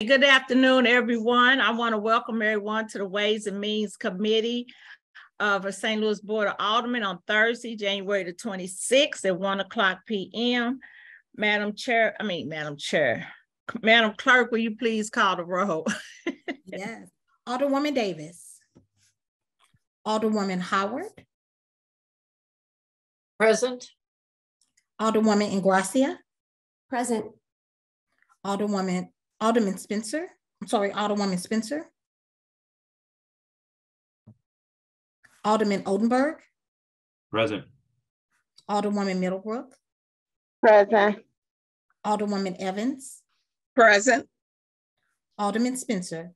Good afternoon, everyone. I want to welcome everyone to the Ways and Means Committee of the St. Louis Board of Aldermen on Thursday, January the 26th at 1:00 p.m. Madam Clerk, will you please call the roll? Yes. Alderwoman Davis. Alderwoman Howard. Present. Alderwoman Ingracia. Present. Alderwoman Spencer. Alderwoman Spencer. Alderman Oldenburg. Present. Alderwoman Middlebrook. Present. Alderwoman Evans. Present. Alderman Spencer.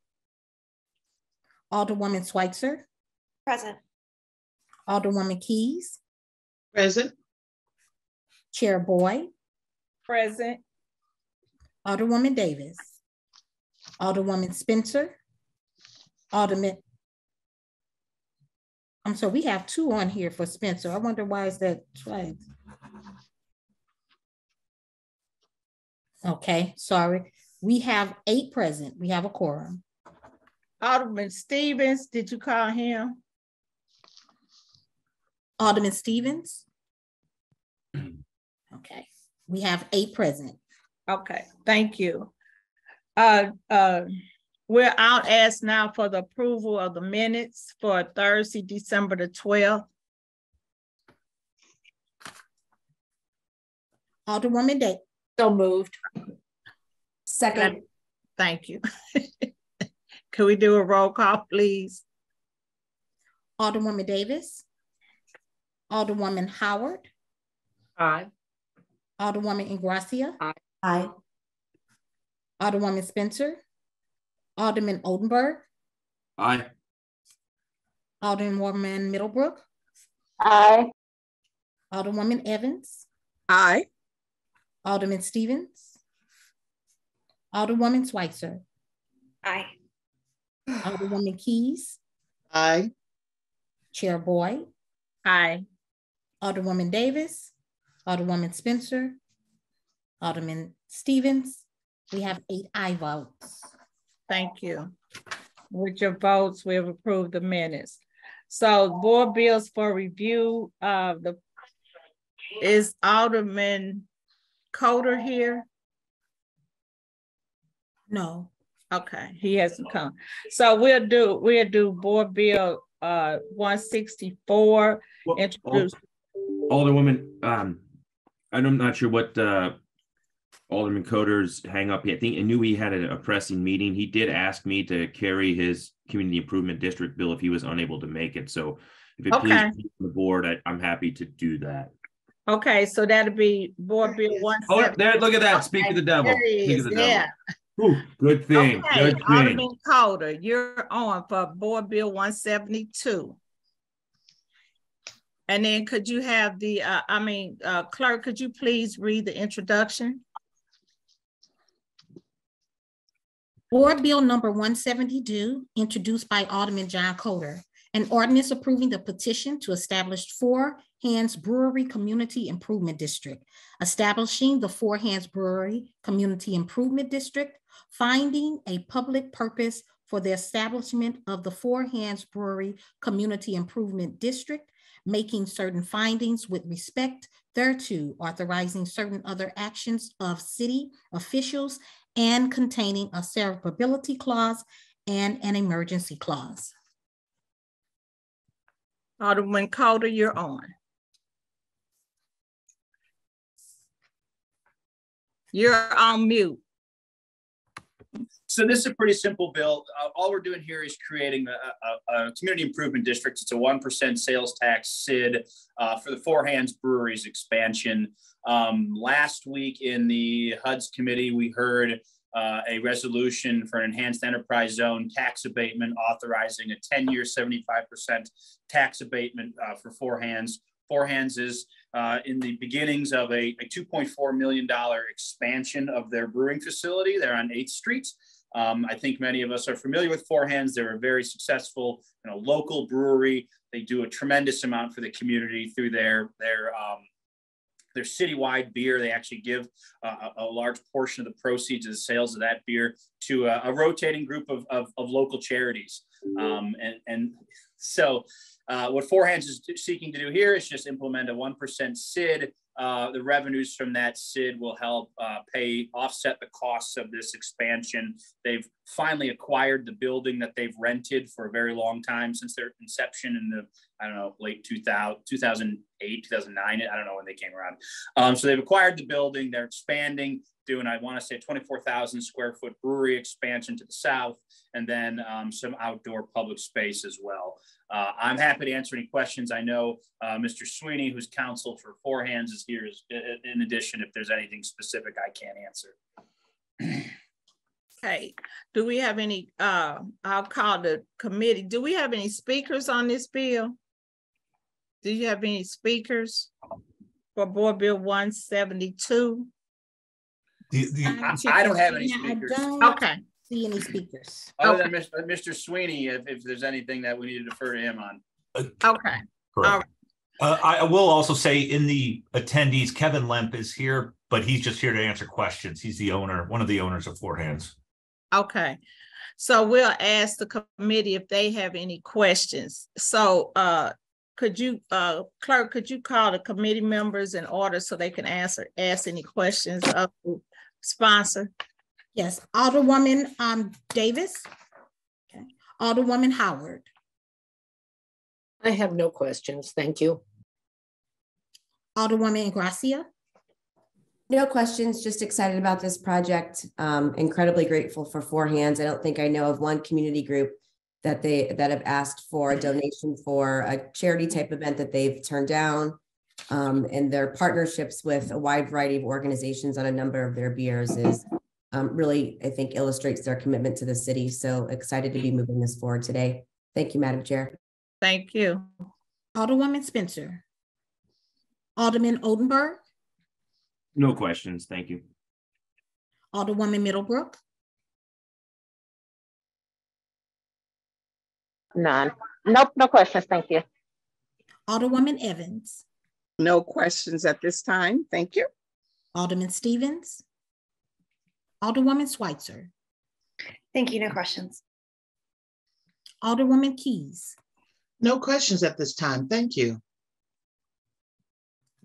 Alderwoman Schweitzer. Present. Alderwoman Keys. Present. Chair Boyd. Present. Alderwoman Davis. Alderwoman Spencer. We have two on here for Spencer. I wonder why is that right? Okay, sorry. We have 8 present. We have a quorum. Alderman Stevens, did you call him? Alderman Stevens. Okay, we have 8 present. Okay, thank you. I'll ask now for the approval of the minutes for Thursday, December the 12th. Alderwoman Day. So moved. Second. Thank you. Can we do a roll call, please? Alderwoman Davis. Alderwoman Howard. Aye. Alderwoman Ingracia. Aye. Aye. Alderwoman Spencer. Alderman Oldenburg. Aye. Alderwoman Middlebrook. Aye. Alderwoman Evans. Aye. Alderman Stevens. Alderwoman Schweitzer. Aye. Alderwoman Keys. Aye. Chair Boyd. Aye. Alderwoman Davis. Alderwoman Spencer. Alderman Stevens. We have 8 aye votes. Thank you. With your votes, we have approved the minutes. So board bills for review, is Alderman Coder here? No. Okay, he hasn't come. So we'll do board bill 164. Well, Introduce. Alderwoman, I'm not sure what Alderman Coder's hang up. I knew he had a pressing meeting. He did ask me to carry his community improvement district bill if he was unable to make it. So if it pleases the board, I'm happy to do that. Okay, so that'll be board bill 170. Oh, there, look at that. Speak to the devil. Speak to the devil. Ooh, good thing. Okay, good thing. Alderman Coder, you're on for board bill 172. And then could you have the, clerk, could you please read the introduction? Board Bill number 172, introduced by Alderman John Coder, an ordinance approving the petition to establish Four Hands Brewery Community Improvement District, establishing the Four Hands Brewery Community Improvement District, finding a public purpose for the establishment of the Four Hands Brewery Community Improvement District, making certain findings with respect thereto, authorizing certain other actions of city officials, and containing a severability clause and an emergency clause. Alderman Coder, you're on. You're on mute. So this is a pretty simple bill. All we're doing here is creating a community improvement district. It's a 1% sales tax SID for the Four Hands Breweries expansion. Last week in the HUD's committee, we heard a resolution for an enhanced enterprise zone tax abatement authorizing a 10-year 75% tax abatement for Four Hands. Four Hands is in the beginnings of a $2.4 million expansion of their brewing facility. They're on 8th Street. I think many of us are familiar with Four Hands. They're a very successful local brewery. They do a tremendous amount for the community through their their citywide beer. They actually give a large portion of the proceeds of the sales of that beer to a rotating group of local charities. So what Four Hands is seeking to do here is just implement a 1% SID. The revenues from that SID will help offset the costs of this expansion. They've finally acquired the building that they've rented for a very long time, since their inception in the, I don't know, late 2008, 2009. I don't know when they came around. So they've acquired the building. They're expanding, doing, I want to say, 24,000 square foot brewery expansion to the south, and then some outdoor public space as well. I'm happy to answer any questions. I know Mr. Sweeney, who's counsel for Four Hands, is here in addition, if there's anything specific I can't answer. Okay, do we have any, I'll call the committee. Do we have any speakers on this bill? Do you have any speakers for Board Bill 172? I don't have any speakers. Okay. See any speakers? Other than Mr. Sweeney, if there's anything that we need to defer to him on. Okay. Correct. I will also say in the attendees, Kevin Lemp is here, but he's just here to answer questions. He's the owner, one of the owners of Four Hands. Okay. So we'll ask the committee if they have any questions. So could you, clerk, could you call the committee members in order so they can ask any questions of the sponsor? Yes, Alderwoman Davis. Okay. Alderwoman Howard. I have no questions. Thank you. Alderwoman Gracia. No questions, just excited about this project. Incredibly grateful for Four Hands. I don't think I know of one community group that have asked for a donation for a charity type event that they've turned down. And their partnerships with a wide variety of organizations on a number of their beers is really, I think, illustrates their commitment to the city. So excited to be moving this forward today. Thank you, Madam Chair. Thank you. Alderwoman Spencer. Alderman Oldenburg. No questions. Thank you. Alderwoman Middlebrook. None. Nope, no questions. Thank you. Alderwoman Evans. No questions at this time. Thank you. Alderman Stevens. Alderwoman Schweitzer. Thank you. No questions. Alderwoman Keys. No questions at this time. Thank you.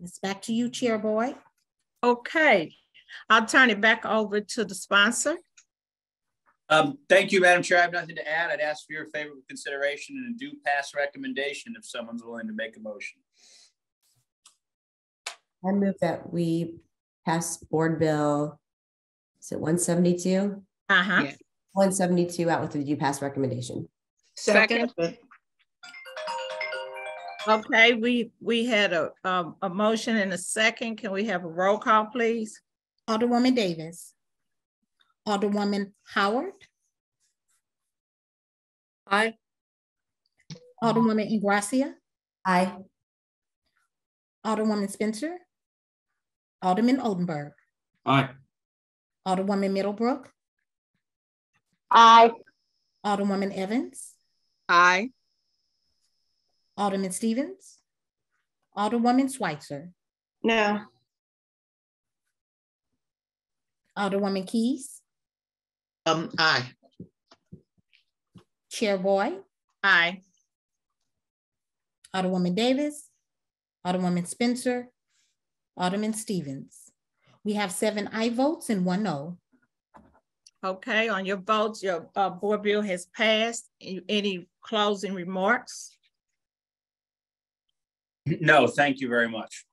It's back to you, Chair Boyd. Okay, I'll turn it back over to the sponsor. Thank you, Madam Chair. I have nothing to add. I'd ask for your favorable consideration and a due pass recommendation if someone's willing to make a motion. I move that we pass Board Bill, is it 172? Uh-huh. Yeah. 172 out with the due pass recommendation. Second. Okay, we had a motion and a second. Can we have a roll call, please? Alderwoman Davis. Alderwoman Howard. Aye. Alderwoman Ingracia. Aye. Alderwoman Spencer. Alderman Oldenburg. Aye. Alderwoman Middlebrook. Aye. Alderwoman Evans. Aye. Alderman Stevens. Alderwoman Schweitzer. No. Alderwoman Keys. Aye. Chair Boyd. Aye. Alderwoman Davis. Alderwoman Spencer. Alderman Stevens. We have 7 aye votes and 1 no. Okay, on your votes, your board bill has passed. Any closing remarks? No, thank you very much.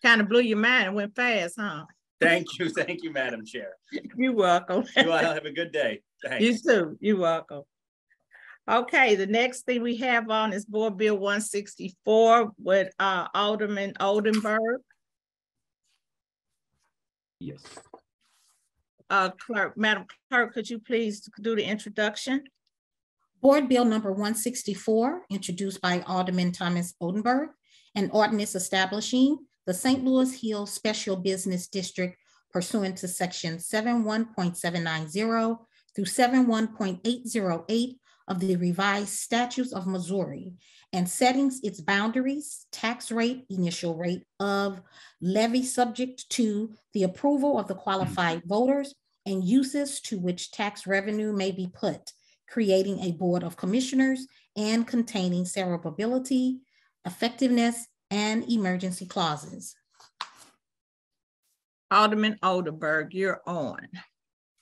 Kind of blew your mind and went fast, huh? Thank you, Madam Chair. You're welcome. You all have a good day. Thanks. You too. You're welcome. Okay, the next thing we have on is Board Bill 164 with Alderman Oldenburg. Yes. Madam Clerk, could you please do the introduction? Board Bill number 164, introduced by Alderman Thomas Oldenburg, an ordinance establishing the St. Louis Hills Special Business District pursuant to section 71.790 through 71.808 of the Revised Statutes of Missouri and setting its boundaries, tax rate, initial rate of levy subject to the approval of the qualified voters and uses to which tax revenue may be put, creating a board of commissioners and containing severability, effectiveness, and emergency clauses. Alderman Oldenburg, you're on.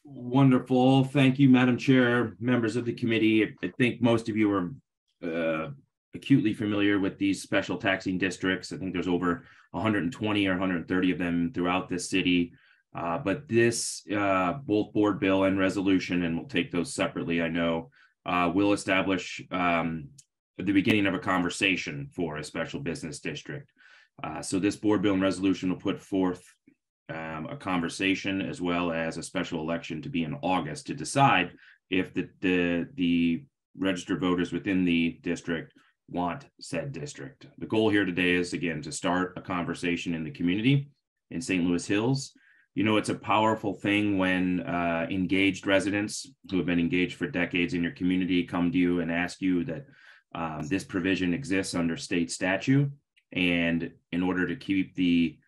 Wonderful. Thank you, Madam Chair, members of the committee. I think most of you are acutely familiar with these special taxing districts. I think there's over 120 or 130 of them throughout the city. But this, both board bill and resolution, and we'll take those separately, I know, will establish the beginning of a conversation for a special business district. So this board bill and resolution will put forth a conversation as well as a special election to be in August to decide if the registered voters within the district want said district. The goal here today is, again, to start a conversation in the community in St. Louis Hills. You know, it's a powerful thing when engaged residents who have been engaged for decades in your community come to you and ask you that this provision exists under state statute. And in order to keep the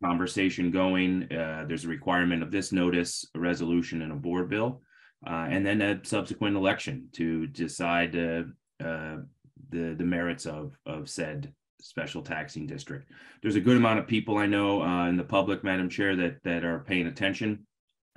conversation going, there's a requirement of this notice, a resolution, and a board bill, and then a subsequent election to decide the merits of said special taxing district. There's a good amount of people I know in the public, Madam Chair, that are paying attention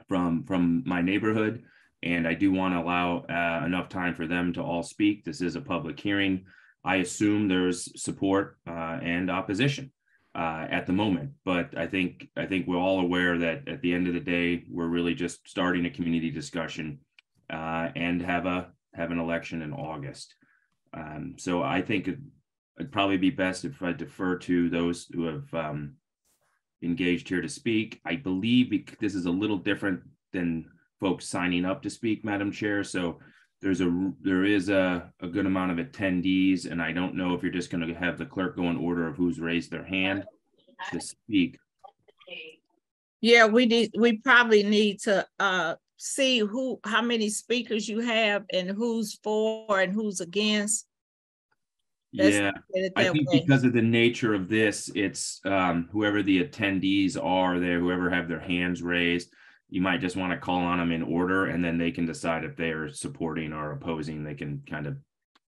from my neighborhood, and I do want to allow enough time for them to all speak. This is a public hearing. I assume there's support and opposition at the moment, but I think we're all aware that at the end of the day, we're really just starting a community discussion and have an election in August. So I think it'd probably be best if I defer to those who have engaged here to speak. I believe this is a little different than folks signing up to speak, Madam Chair. So there is a good amount of attendees, and I don't know if you're just going to have the clerk go in order of who's raised their hand to speak. Yeah, we probably need to see how many speakers you have and who's for and who's against. Yeah, I think because of the nature of this, it's whoever the attendees are there, whoever have their hands raised, you might just want to call on them in order, and then they can decide if they're supporting or opposing. They can kind of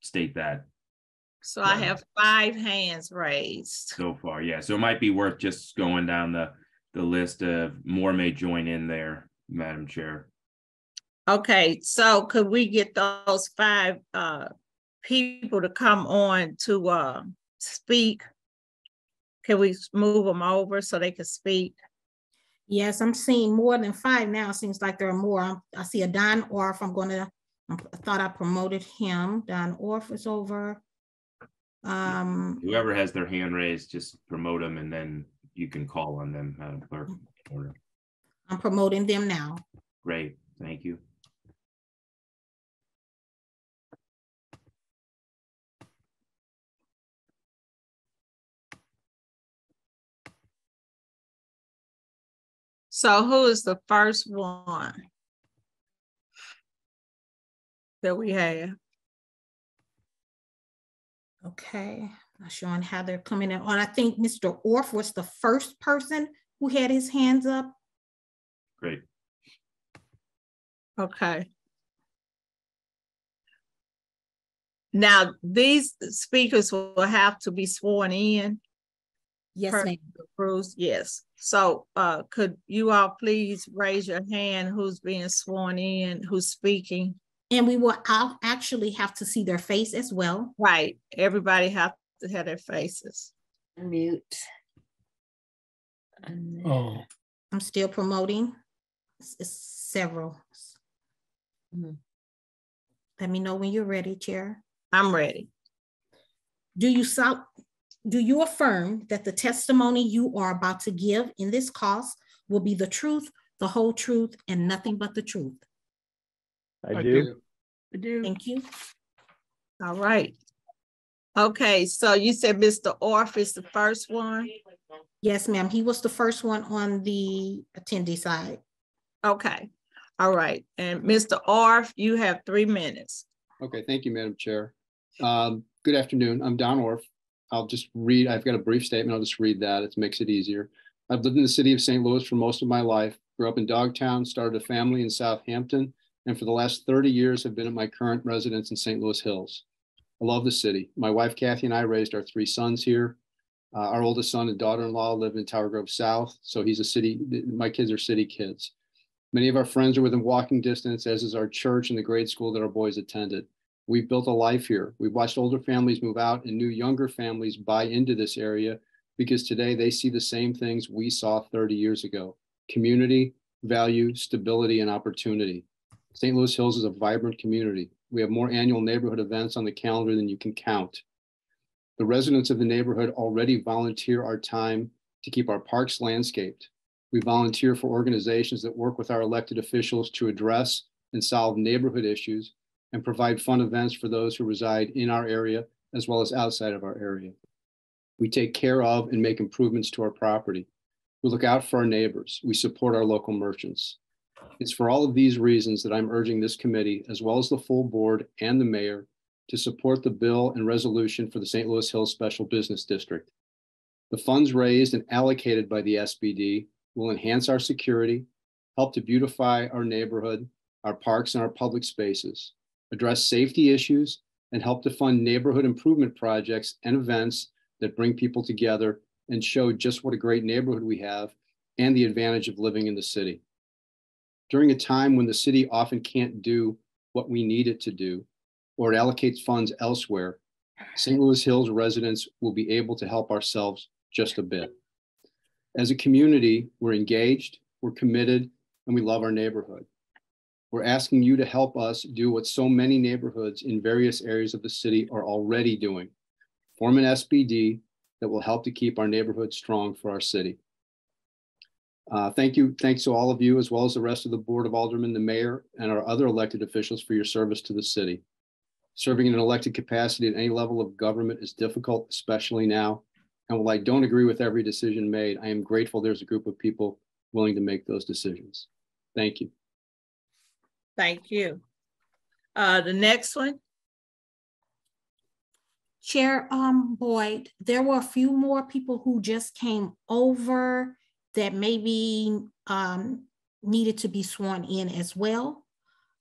state that. So I have 5 hands raised so far. Yeah, so it might be worth just going down the list of more may join in there, Madam Chair. Okay, so could we get those 5 people to come on to speak? Can we move them over so they can speak? Yes, I'm seeing more than 5 now. It seems like there are more. I see a Don Orff. I thought I promoted him. Don Orff is over. Whoever has their hand raised, just promote them, and then you can call on them, Madam Clerk. I'm promoting them now. Great, thank you. So who is the first one that we have? Okay, not showing how they're coming in. I think Mr. Orff was the first person who had his hands up. Great. Okay. Now, these speakers will have to be sworn in. Yes, ma'am. Bruce, yes. So could you all please raise your hand who's being sworn in, who's speaking? And I'll actually have to see their face as well. Right. Everybody have to have their faces. Mute. Oh, I'm still promoting. It's several. Let me know when you're ready, Chair. I'm ready. Do you affirm that the testimony you are about to give in this cause will be the truth, the whole truth, and nothing but the truth? I do. Thank you. All right. Okay, so you said Mr. Orff is the first one? Yes, ma'am. He was the first one on the attendee side. Okay. All right. And Mr. Orff, you have 3 minutes. Okay, thank you, Madam Chair. Good afternoon. I'm Don Orff. I'll just read, I've got a brief statement. I'll just read that. It makes it easier. I've lived in the city of St. Louis for most of my life, grew up in Dogtown, started a family in Southampton, and for the last 30 years have been at my current residence in St. Louis Hills. I love the city. My wife, Kathy, and I raised our 3 sons here. Our oldest son and daughter-in-law live in Tower Grove South, so he's a city, my kids are city kids. Many of our friends are within walking distance, as is our church and the grade school that our boys attended. We've built a life here. We've watched older families move out and new younger families buy into this area because today they see the same things we saw 30 years ago: community, value, stability, and opportunity. St. Louis Hills is a vibrant community. We have more annual neighborhood events on the calendar than you can count. The residents of the neighborhood already volunteer our time to keep our parks landscaped. We volunteer for organizations that work with our elected officials to address and solve neighborhood issues and provide fun events for those who reside in our area as well as outside of our area. We take care of and make improvements to our property. We look out for our neighbors. We support our local merchants. It's for all of these reasons that I'm urging this committee, as well as the full board and the mayor, to support the bill and resolution for the St. Louis Hills Special Business District. The funds raised and allocated by the SBD will enhance our security, help to beautify our neighborhood, our parks, and our public spaces, address safety issues, and help to fund neighborhood improvement projects and events that bring people together and show just what a great neighborhood we have and the advantage of living in the city. During a time when the city often can't do what we need it to do, or it allocates funds elsewhere, St. Louis Hills residents will be able to help ourselves just a bit. As a community, we're engaged, we're committed, and we love our neighborhood. We're asking you to help us do what so many neighborhoods in various areas of the city are already doing: form an SBD that will help to keep our neighborhood strong for our city. Thank you. Thanks to all of you, as well as the rest of the Board of Aldermen, the mayor, and our other elected officials for your service to the city. Serving in an elected capacity at any level of government is difficult, especially now. And while I don't agree with every decision made, I am grateful there's a group of people willing to make those decisions. Thank you. Thank you. The next one. Chair Boyd, there were a few more people who just came over that maybe needed to be sworn in as well.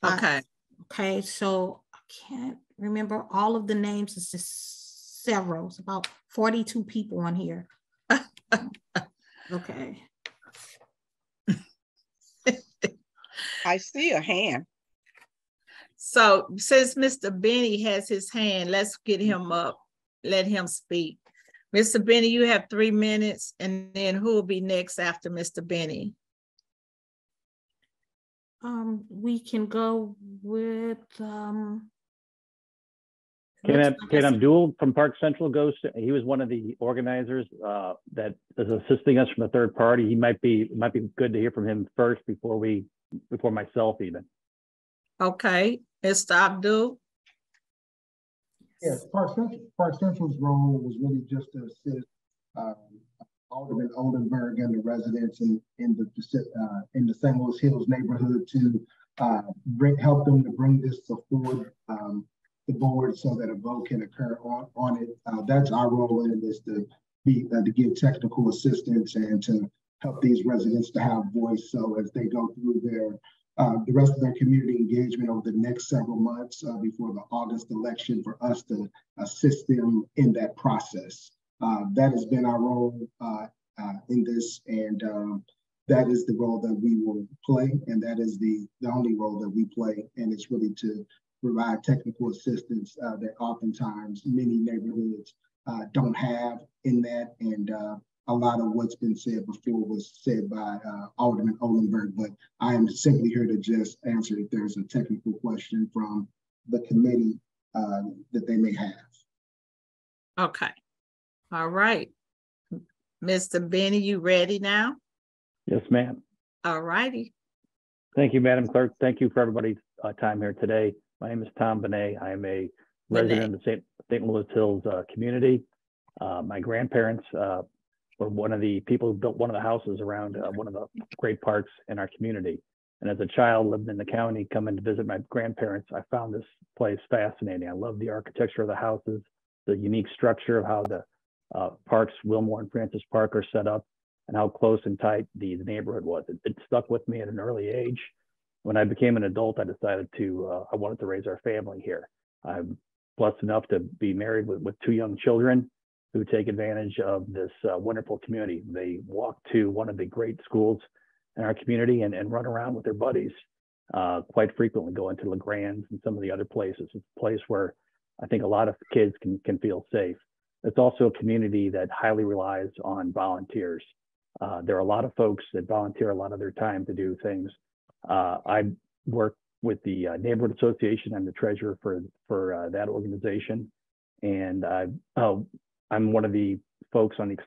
Okay. Okay, so I can't remember all of the names. It's just several. It's about 42 people on here. Okay. I see a hand. So since Mr. Benny has his hand, let's get him up, let him speak. Mr. Benny, you have 3 minutes, and then who will be next after Mr. Benny? We can go with Ken Abdul from Park Central he was one of the organizers that is assisting us from a third party. It might be good to hear from him first before myself even. Okay, Mr. Abdul. Yes, Park Central's role was really just to assist Alderman Oldenburg and the residents in the St. Louis Hills neighborhood to help them to bring this before the board so that a vote can occur on it. That's our role in it, is to give technical assistance and to help these residents to have voice. So as they go through the rest of their community engagement over the next several months before the August election, for us to assist them in that process. That has been our role in this, and that is the role that we will play, and that is the only role that we play, and it's really to provide technical assistance that oftentimes many neighborhoods don't have in that, and a lot of what's been said before was said by Alderman Oldenburg, but I am simply here to just answer if there's a technical question from the committee that they may have. Okay. All right. Mr. Benny, you ready now? Yes, ma'am. All righty. Thank you, Madam Clerk. Thank you for everybody's time here today. My name is Tom Benet. I am a resident of the St. Louis Hills community. My grandparents were one of the people who built one of the houses around one of the great parks in our community. And as a child living in the county, coming to visit my grandparents, I found this place fascinating. I love the architecture of the houses, the unique structure of how the parks, Wilmore and Francis Park, are set up, and how close and tight the neighborhood was. It stuck with me at an early age. When I became an adult, I decided I wanted to raise our family here. I'm blessed enough to be married with 2 young children who take advantage of this wonderful community. They walk to one of the great schools in our community and run around with their buddies quite frequently, going to LeGrand's and some of the other places. It's a place where I think a lot of kids can feel safe. It's also a community that highly relies on volunteers. There are a lot of folks that volunteer a lot of their time to do things. I work with the neighborhood association. I'm the treasurer for that organization, and I'm one of the folks on the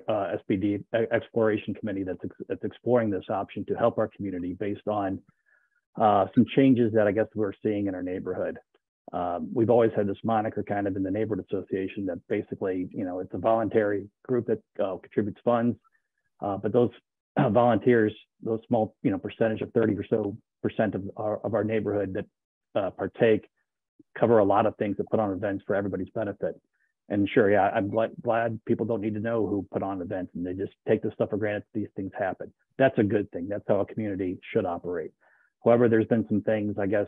SPD exploration committee that's exploring this option to help our community based on some changes that I guess we're seeing in our neighborhood. We've always had this moniker kind of in the neighborhood association that basically, it's a voluntary group that contributes funds, but those volunteers, those small, percentage of 30% or so of our neighborhood that partake, cover a lot of things that put on events for everybody's benefit. And sure, yeah, I'm glad people don't need to know who put on events, and they just take this stuff for granted. These things happen. That's a good thing. That's how a community should operate. However, there's been some things, I guess,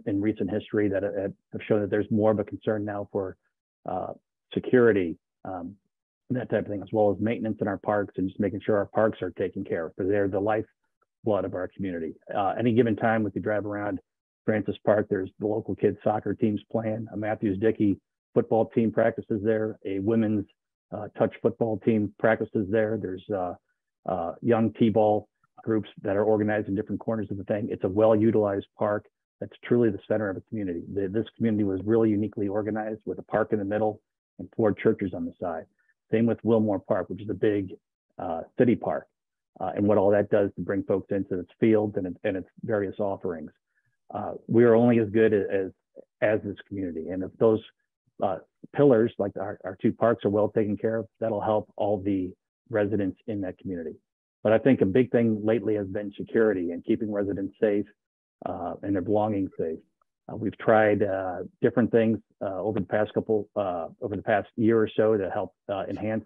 in recent history that have shown that there's more of a concern now for security, that type of thing, as well as maintenance in our parks and just making sure our parks are taken care of, because they're the lifeblood of our community. Any given time, if you drive around Francis Park, there's the local kids soccer teams playing, a Matthews Dickey football team practices there, a women's touch football team practices there. There's young T-ball groups that are organized in different corners of the thing. It's a well-utilized park that's truly the center of a community. This community was really uniquely organized with a park in the middle and 4 churches on the side. Same with Wilmore Park, which is a big city park, and what all that does to bring folks into its fields and its various offerings. We are only as good as this community, and if those pillars, like our 2 parks, are well taken care of, that'll help all the residents in that community. But I think a big thing lately has been security and keeping residents safe and their belongings safe. We've tried different things over the past year or so to help enhance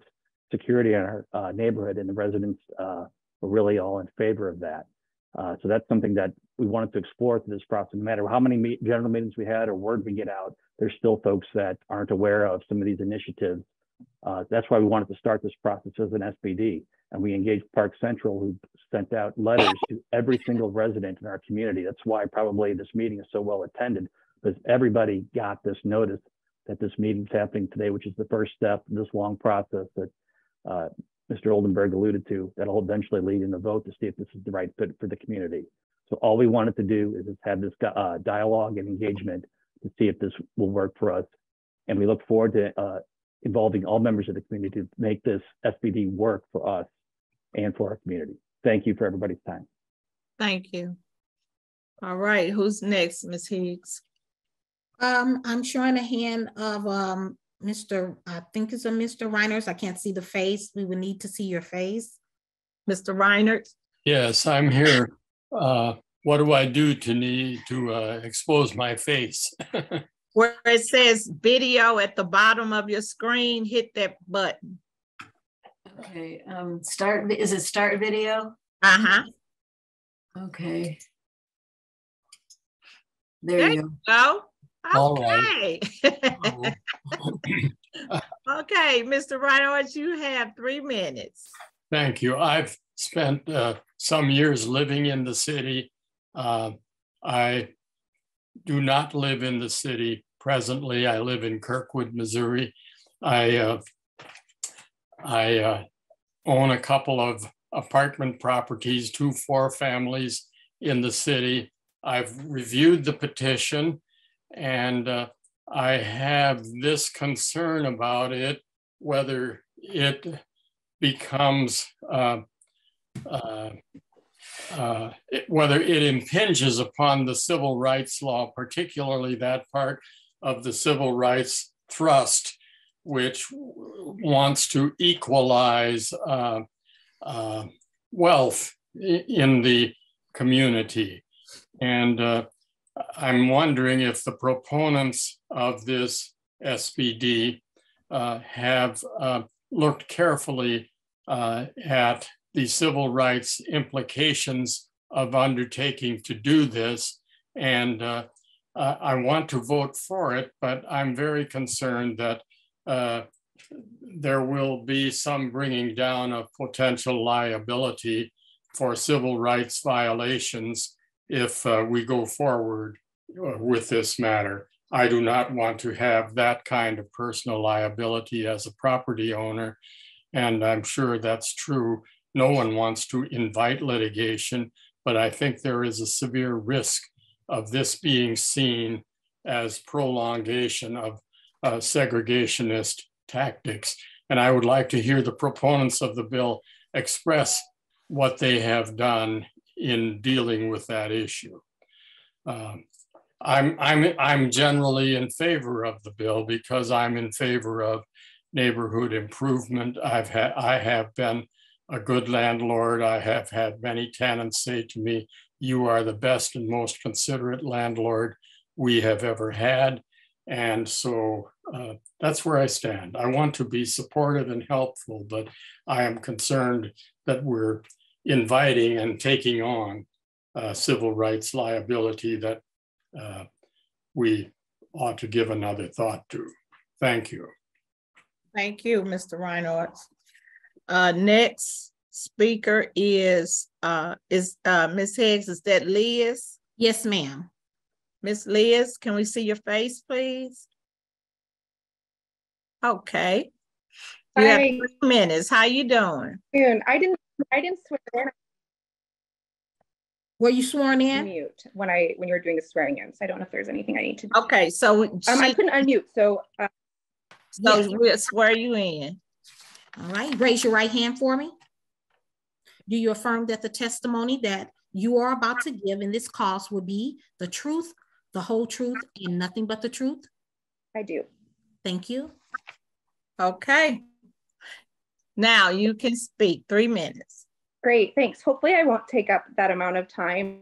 security in our neighborhood, and the residents were really all in favor of that. So that's something that we wanted to explore through this process. No matter how many general meetings we had or word we get out, there's still folks that aren't aware of some of these initiatives. That's why we wanted to start this process as an SPD. And we engaged Park Central, who sent out letters to every single resident in our community. That's why probably this meeting is so well attended, because everybody got this notice that this meeting is happening today, which is the first step in this long process that Mr. Oldenburg alluded to, that'll eventually lead in a vote to see if this is the right fit for the community. So all we wanted to do is just have this dialogue and engagement to see if this will work for us. And we look forward to involving all members of the community to make this SPD work for us and for our community. Thank you for everybody's time. Thank you. All right, who's next, Ms. Higgs? I'm showing a hand of Mr. I think it's a Mr. Reiners. I can't see the face. We would need to see your face. Mr. Reiners? Yes, I'm here. What do I do to expose my face? Where it says video at the bottom of your screen, hit that button. Okay, is it start video? Uh-huh. Okay. There you go. All okay. right. Okay, Mr. Reiners, you have 3 minutes. Thank you. I've spent some years living in the city. I do not live in the city presently. I live in Kirkwood, Missouri. I own a couple of apartment properties, 2 4-families in the city. I've reviewed the petition, and I have this concern about it, whether it becomes, whether it impinges upon the civil rights law, particularly that part of the civil rights thrust, which wants to equalize wealth in the community. And I'm wondering if the proponents of this SBD have looked carefully at the civil rights implications of undertaking to do this. And I want to vote for it, but I'm very concerned that there will be some bringing down of potential liability for civil rights violations if we go forward with this matter. I do not want to have that kind of personal liability as a property owner, and I'm sure that's true. No one wants to invite litigation, but I think there is a severe risk of this being seen as prolongation of segregationist tactics. And I would like to hear the proponents of the bill express what they have done in dealing with that issue. I'm generally in favor of the bill because I'm in favor of neighborhood improvement. I have been a good landlord. I have had many tenants say to me, "You are the best and most considerate landlord we have ever had." And so that's where I stand. I want to be supportive and helpful, but I am concerned that we're inviting and taking on civil rights liability that we ought to give another thought to. Thank you. Thank you, Mr. Reinhardt. Next speaker is Ms. Higgs. Is that Liz? Yes, ma'am. Miss Liz, can we see your face, please? Okay. You have 3 minutes. How you doing? I didn't swear in. Were you sworn in? Mute when you were doing the swearing in. So I don't know if there's anything I need to do. Okay, so I couldn't unmute. So we'll swear you in. All right, raise your right hand for me. Do you affirm that the testimony that you are about to give in this cause will be the truth, the whole truth, and nothing but the truth? I do. Thank you. Okay. Now you can speak. 3 minutes. Great, thanks. Hopefully I won't take up that amount of time.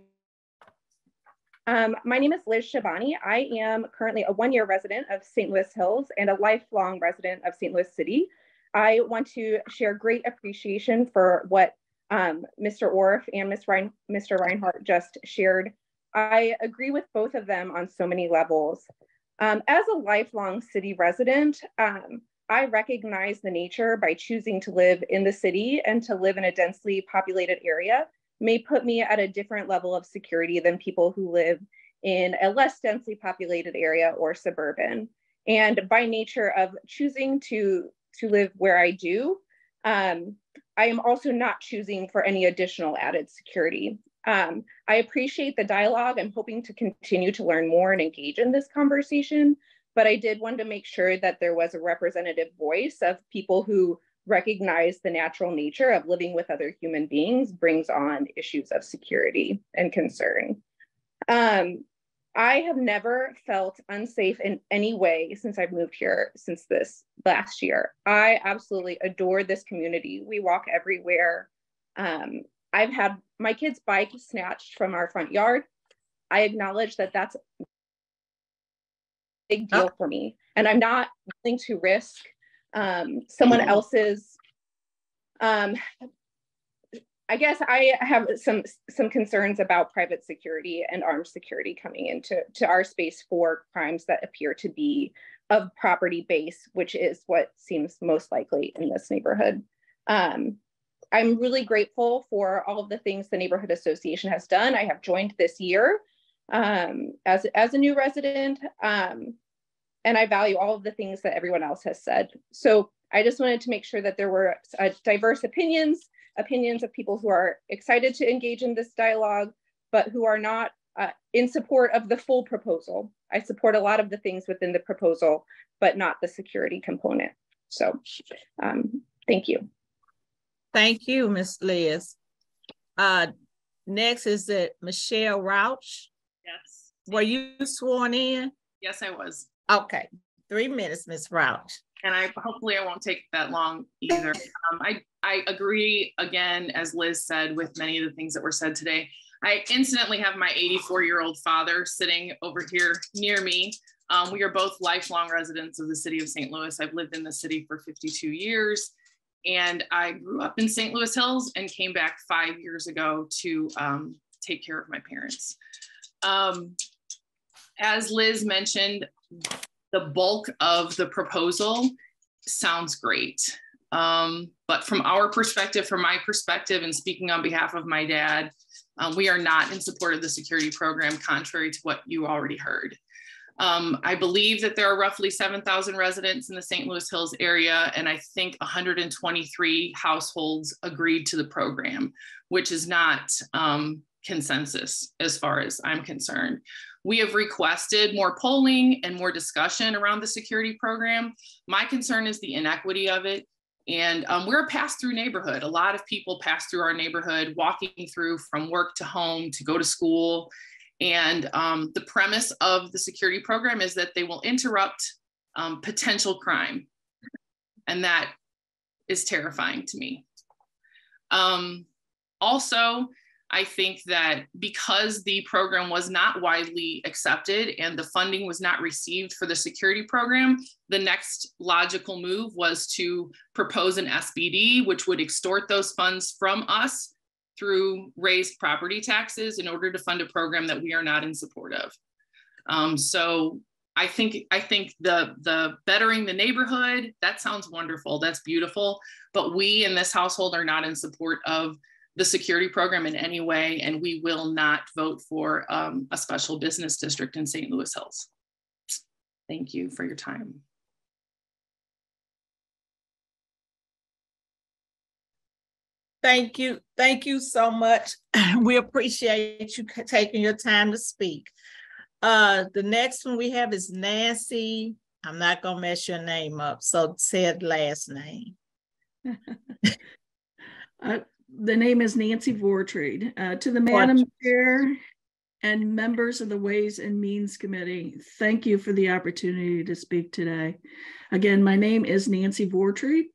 My name is Liz Shabani. I am currently a 1-year resident of St. Louis Hills and a lifelong resident of St. Louis City. I want to share great appreciation for what Mr. Orff and Mr. Reinhardt just shared. I agree with both of them on so many levels. As a lifelong city resident, I recognize the nature by choosing to live in the city and to live in a densely populated area may put me at a different level of security than people who live in a less densely populated area or suburban. And by nature of choosing to live where I do, I am also not choosing for any additional added security. I appreciate the dialogue. I'm hoping to continue to learn more and engage in this conversation, but I did want to make sure that there was a representative voice of people who recognize the natural nature of living with other human beings brings on issues of security and concern. I have never felt unsafe in any way since I've moved here since this last year. I absolutely adore this community. We walk everywhere. I've had my kid's bike snatched from our front yard. I acknowledge that that's a big deal for me, and I'm not willing to risk someone else's, I guess I have some concerns about private security and armed security coming into our space for crimes that appear to be of property base, which is what seems most likely in this neighborhood. I'm really grateful for all of the things the Neighborhood Association has done. I have joined this year as a new resident, and I value all of the things that everyone else has said. So I just wanted to make sure that there were diverse opinions of people who are excited to engage in this dialogue, but who are not in support of the full proposal. I support a lot of the things within the proposal, but not the security component. So thank you. Thank you, Ms. Liz. Next is Michelle Rauch. Yes. Were you sworn in? Yes, I was. Okay, 3 minutes, Ms. Rauch. And hopefully I won't take that long either. I agree, again, as Liz said, with many of the things that were said today. I incidentally have my 84-year-old father sitting over here near me. We are both lifelong residents of the city of St. Louis. I've lived in the city for 52 years, and I grew up in St. Louis Hills and came back 5 years ago to take care of my parents. As Liz mentioned, the bulk of the proposal sounds great. But from our perspective, from my perspective, and speaking on behalf of my dad, we are not in support of the security program, contrary to what you already heard. I believe that there are roughly 7,000 residents in the St. Louis Hills area, and I think 123 households agreed to the program, which is not consensus as far as I'm concerned. We have requested more polling and more discussion around the security program. My concern is the inequity of it. And we're a pass-through neighborhood. A lot of people pass through our neighborhood, walking through from work to home to go to school. And the premise of the security program is that they will interrupt potential crime. And that is terrifying to me. Also, I think that because the program was not widely accepted and the funding was not received for the security program, the next logical move was to propose an SBD, which would extort those funds from us through raised property taxes in order to fund a program that we are not in support of. So I think the bettering the neighborhood, that sounds wonderful, that's beautiful, but we in this household are not in support of the security program in any way, and we will not vote for a special business district in St. Louis Hills. Thank you for your time. Thank you. Thank you so much. We appreciate you taking your time to speak. The next one we have is Nancy. I'm not gonna mess your name up, so said last name. The name is Nancy Vortreed. To the Madam Chair and members of the Ways and Means Committee, thank you for the opportunity to speak today. Again, my name is Nancy Vortreed.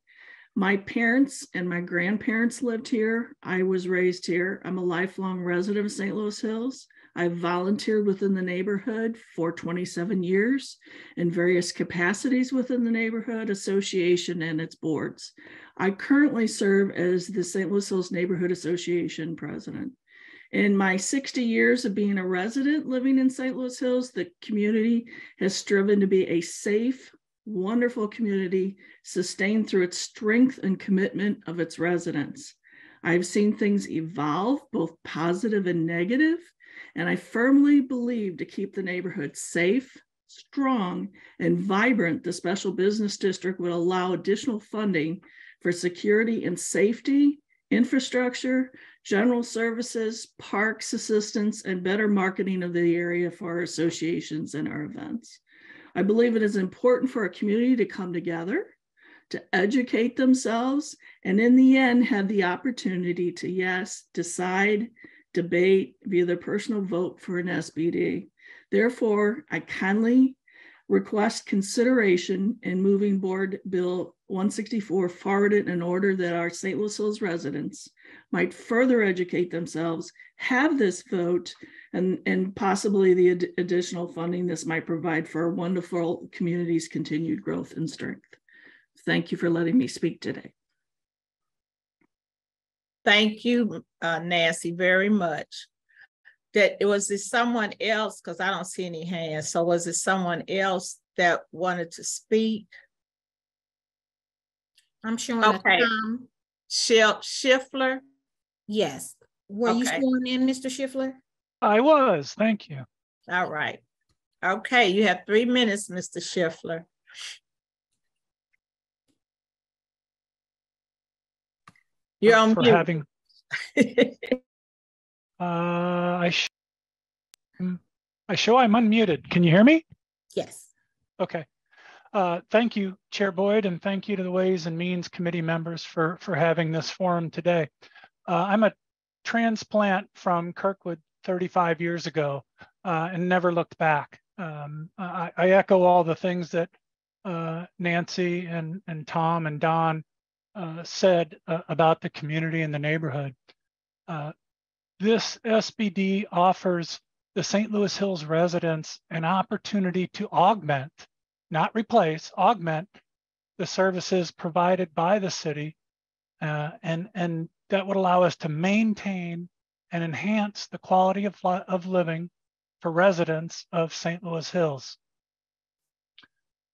My parents and my grandparents lived here. I was raised here. I'm a lifelong resident of St. Louis Hills. I've volunteered within the neighborhood for 27 years in various capacities within the neighborhood association and its boards. I currently serve as the St. Louis Hills Neighborhood Association president. In my 60 years of being a resident living in St. Louis Hills, the community has striven to be a safe, wonderful community sustained through its strength and commitment of its residents. I've seen things evolve, both positive and negative, and I firmly believe to keep the neighborhood safe, strong, and vibrant, the special business district would allow additional funding for security and safety, infrastructure, general services, parks assistance, and better marketing of the area for our associations and our events. I believe it is important for a community to come together, to educate themselves, and in the end, have the opportunity to, yes, decide, debate via their personal vote for an SBD. Therefore, I kindly request consideration in moving Board Bill 164 forward in order that our St. Louis Hills residents might further educate themselves, have this vote, and possibly the additional funding this might provide for our wonderful community's continued growth and strength. Thank you for letting me speak today. Thank you, Nancy, very much. That it was this someone else, because I don't see any hands. So was it someone else that wanted to speak? I'm showing okay. Schiffler? Yes. Were you sworn in, Mr. Schiffler? I was, thank you. All right. Okay, you have 3 minutes, Mr. Schiffler. You're on mute. Having, I show I'm unmuted. Can you hear me? Yes. Okay. Thank you, Chair Boyd, and thank you to the Ways and Means Committee members for having this forum today. I'm a transplant from Kirkwood 35 years ago and never looked back. I echo all the things that Nancy and Tom and Don said about the community and the neighborhood. this SBD offers the St. Louis Hills residents an opportunity to augment, not replace, augment the services provided by the city, and that would allow us to maintain and enhance the quality of living for residents of St. Louis Hills.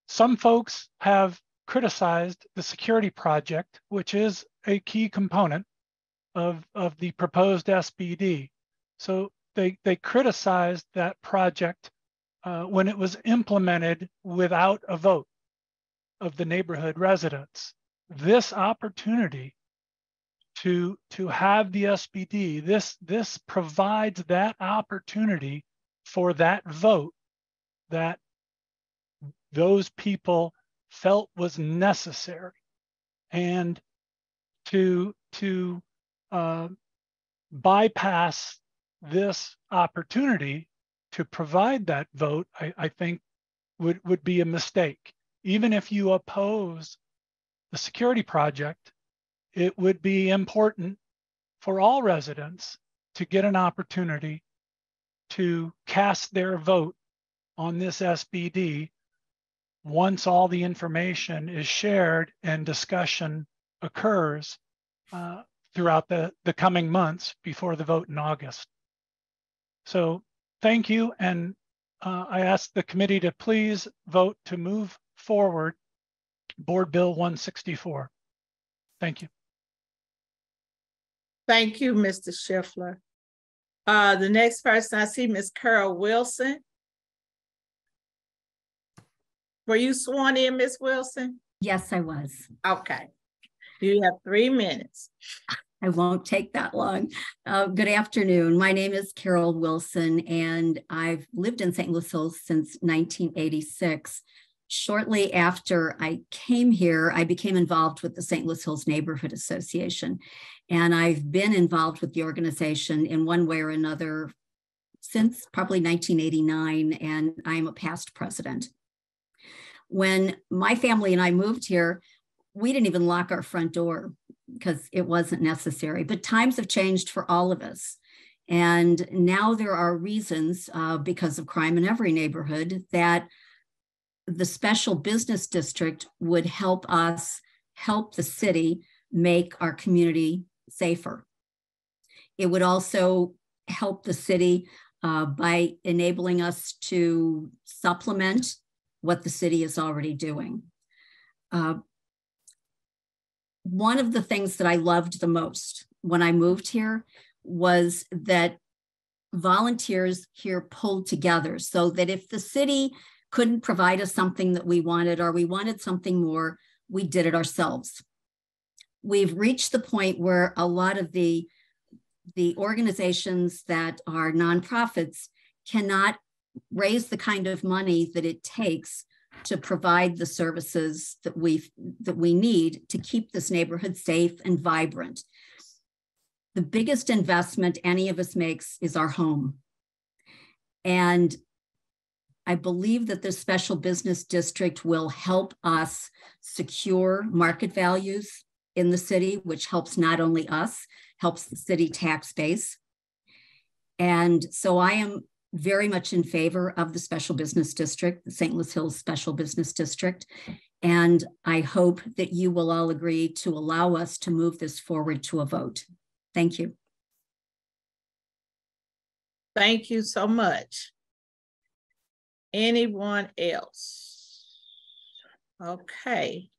Some folks have criticized the security project, which is a key component of the proposed SBD. So they criticized that project when it was implemented without a vote of the neighborhood residents. This opportunity to have the SBD, this provides that opportunity for that vote that those people felt was necessary, and to bypass this opportunity to provide that vote, I think would be a mistake. Even if you oppose the security project, it would be important for all residents to get an opportunity to cast their vote on this SBD once all the information is shared and discussion occurs throughout the coming months before the vote in August. So thank you, and I ask the committee to please vote to move forward Board Bill 164. Thank you. Thank you, Mr. Schiffler. The next person I see, Ms. Carol Wilson. Were you sworn in, Ms. Wilson? Yes, I was. Okay. You have 3 minutes. I won't take that long. Good afternoon. My name is Carol Wilson, and I've lived in St. Louis Hills since 1986. Shortly after I came here, I became involved with the St. Louis Hills Neighborhood Association, and I've been involved with the organization in one way or another since probably 1989, and I'm a past president. When my family and I moved here, we didn't even lock our front door because it wasn't necessary, but times have changed for all of us. And now there are reasons because of crime in every neighborhood that the special business district would help us help the city make our community safer. It would also help the city by enabling us to supplement what the city is already doing. One of the things that I loved the most when I moved here was that volunteers here pulled together so that if the city couldn't provide us something that we wanted, or we wanted something more, we did it ourselves. We've reached the point where a lot of the organizations that are nonprofits cannot raise the kind of money that it takes to provide the services that we need to keep this neighborhood safe and vibrant. The biggest investment any of us makes is our home. And I believe that this special business district will help us secure market values in the city, which helps not only us, helps the city tax base. And so I am very much in favor of the special business district, the St. Louis Hills Special Business District. And I hope that you will all agree to allow us to move this forward to a vote. Thank you. Thank you so much. Anyone else? Okay.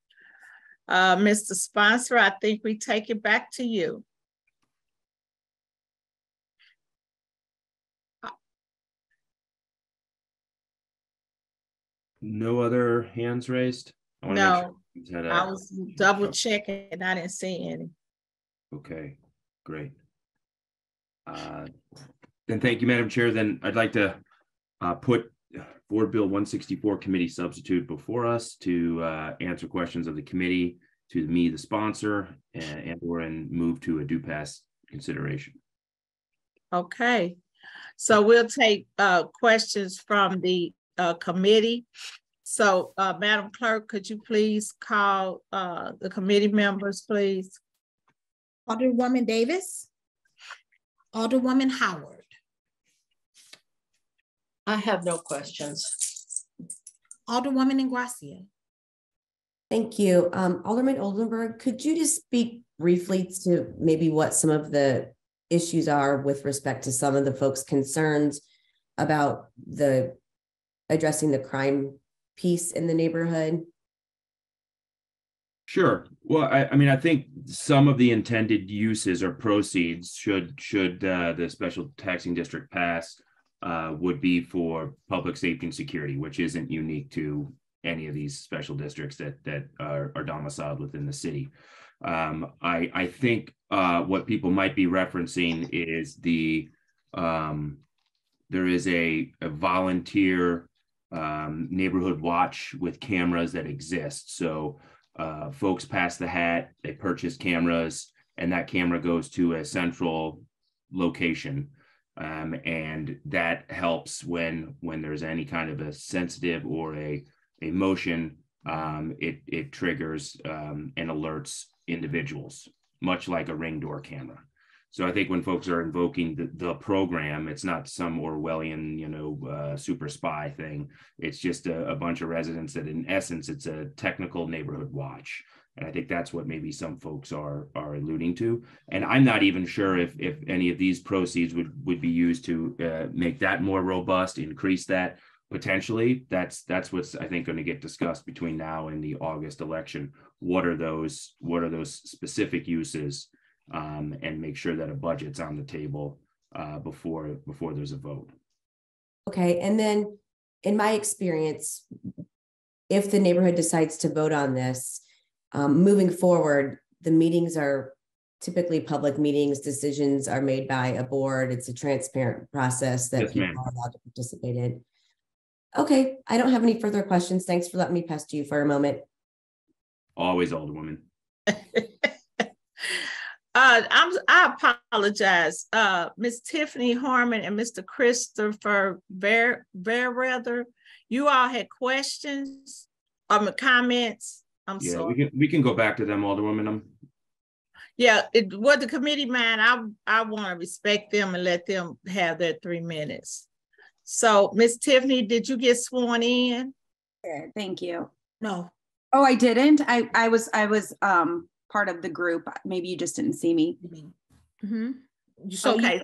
Mr. Sponsor, I think we take it back to you. No other hands raised? No, I was double checking and I didn't see any. Okay, great. Then thank you, Madam Chair. Then I'd like to put Board Bill 164 committee substitute before us to answer questions of the committee, to me, the sponsor, and move to a due pass consideration. Okay, so we'll take questions from the committee. So Madam Clerk, could you please call the committee members, please? Alderwoman Davis, Alderwoman Howard. I have no questions. Alderwoman Ingracia. Thank you. Alderman Oldenburg, could you just speak briefly to maybe what some of the issues are with respect to some of the folks' concerns about addressing the crime piece in the neighborhood? Sure. Well, I mean, I think some of the intended uses or proceeds should the special taxing district pass would be for public safety and security, which isn't unique to any of these special districts that are domiciled within the city. I think what people might be referencing is there is a volunteer neighborhood watch with cameras that exist. So folks pass the hat, they purchase cameras, and that camera goes to a central location. And that helps when there's any kind of a sensitive or a motion, it triggers and alerts individuals, much like a ring door camera. So I think when folks are invoking the program, it's not some Orwellian, super spy thing. It's just a bunch of residents that, in essence, it's a technical neighborhood watch. And I think that's what maybe some folks are alluding to. And I'm not even sure if any of these proceeds would be used to make that more robust, increase that potentially. That's what's, I think, going to get discussed between now and the August election. What are those specific uses? And make sure that a budget's on the table before there's a vote. Okay, and then in my experience, if the neighborhood decides to vote on this, moving forward, the meetings are typically public meetings, decisions are made by a board. It's a transparent process that people are allowed to participate in. Okay, I don't have any further questions. Thanks for letting me pass to you for a moment. Always, Alderwoman. I apologize. Ms. Tiffany Harmon and Mr. Christopher Verrether, you all had questions or comments? I'm sorry. We can go back to them, Alderwoman. What the committee man, I want to respect them and let them have their 3 minutes. So, Ms. Tiffany, did you get sworn in? Thank you. No. Oh, I didn't. I was part of the group. Maybe you just didn't see me. Mm-hmm. So okay.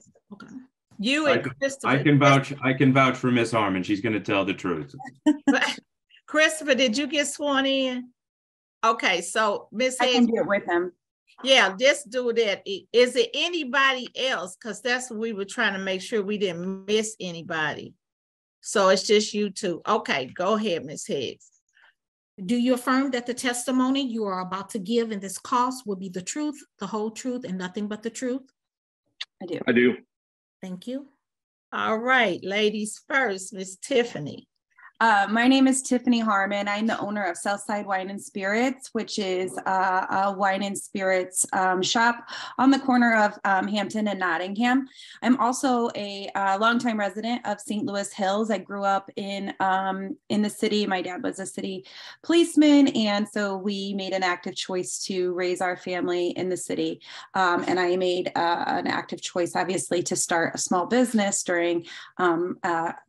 You and Christopher. I can vouch for Miss Harmon. She's going to tell the truth. Christopher, did you get sworn in? Okay, so Miss I can do it with him. Yeah, just do that. Is it anybody else? Because that's what we were trying to make sure we didn't miss anybody. So it's just you two. Okay, go ahead, Miss Higgs. Do you affirm that the testimony you are about to give in this cause will be the truth, the whole truth, and nothing but the truth? I do. I do. Thank you. All right, ladies first, Miss Tiffany. My name is Tiffany Harmon. I'm the owner of Southside Wine and Spirits, which is a wine and spirits shop on the corner of Hampton and Nottingham. I'm also a longtime resident of St. Louis Hills. I grew up in the city. My dad was a city policeman, and so we made an active choice to raise our family in the city. And I made an active choice, obviously, to start a small business during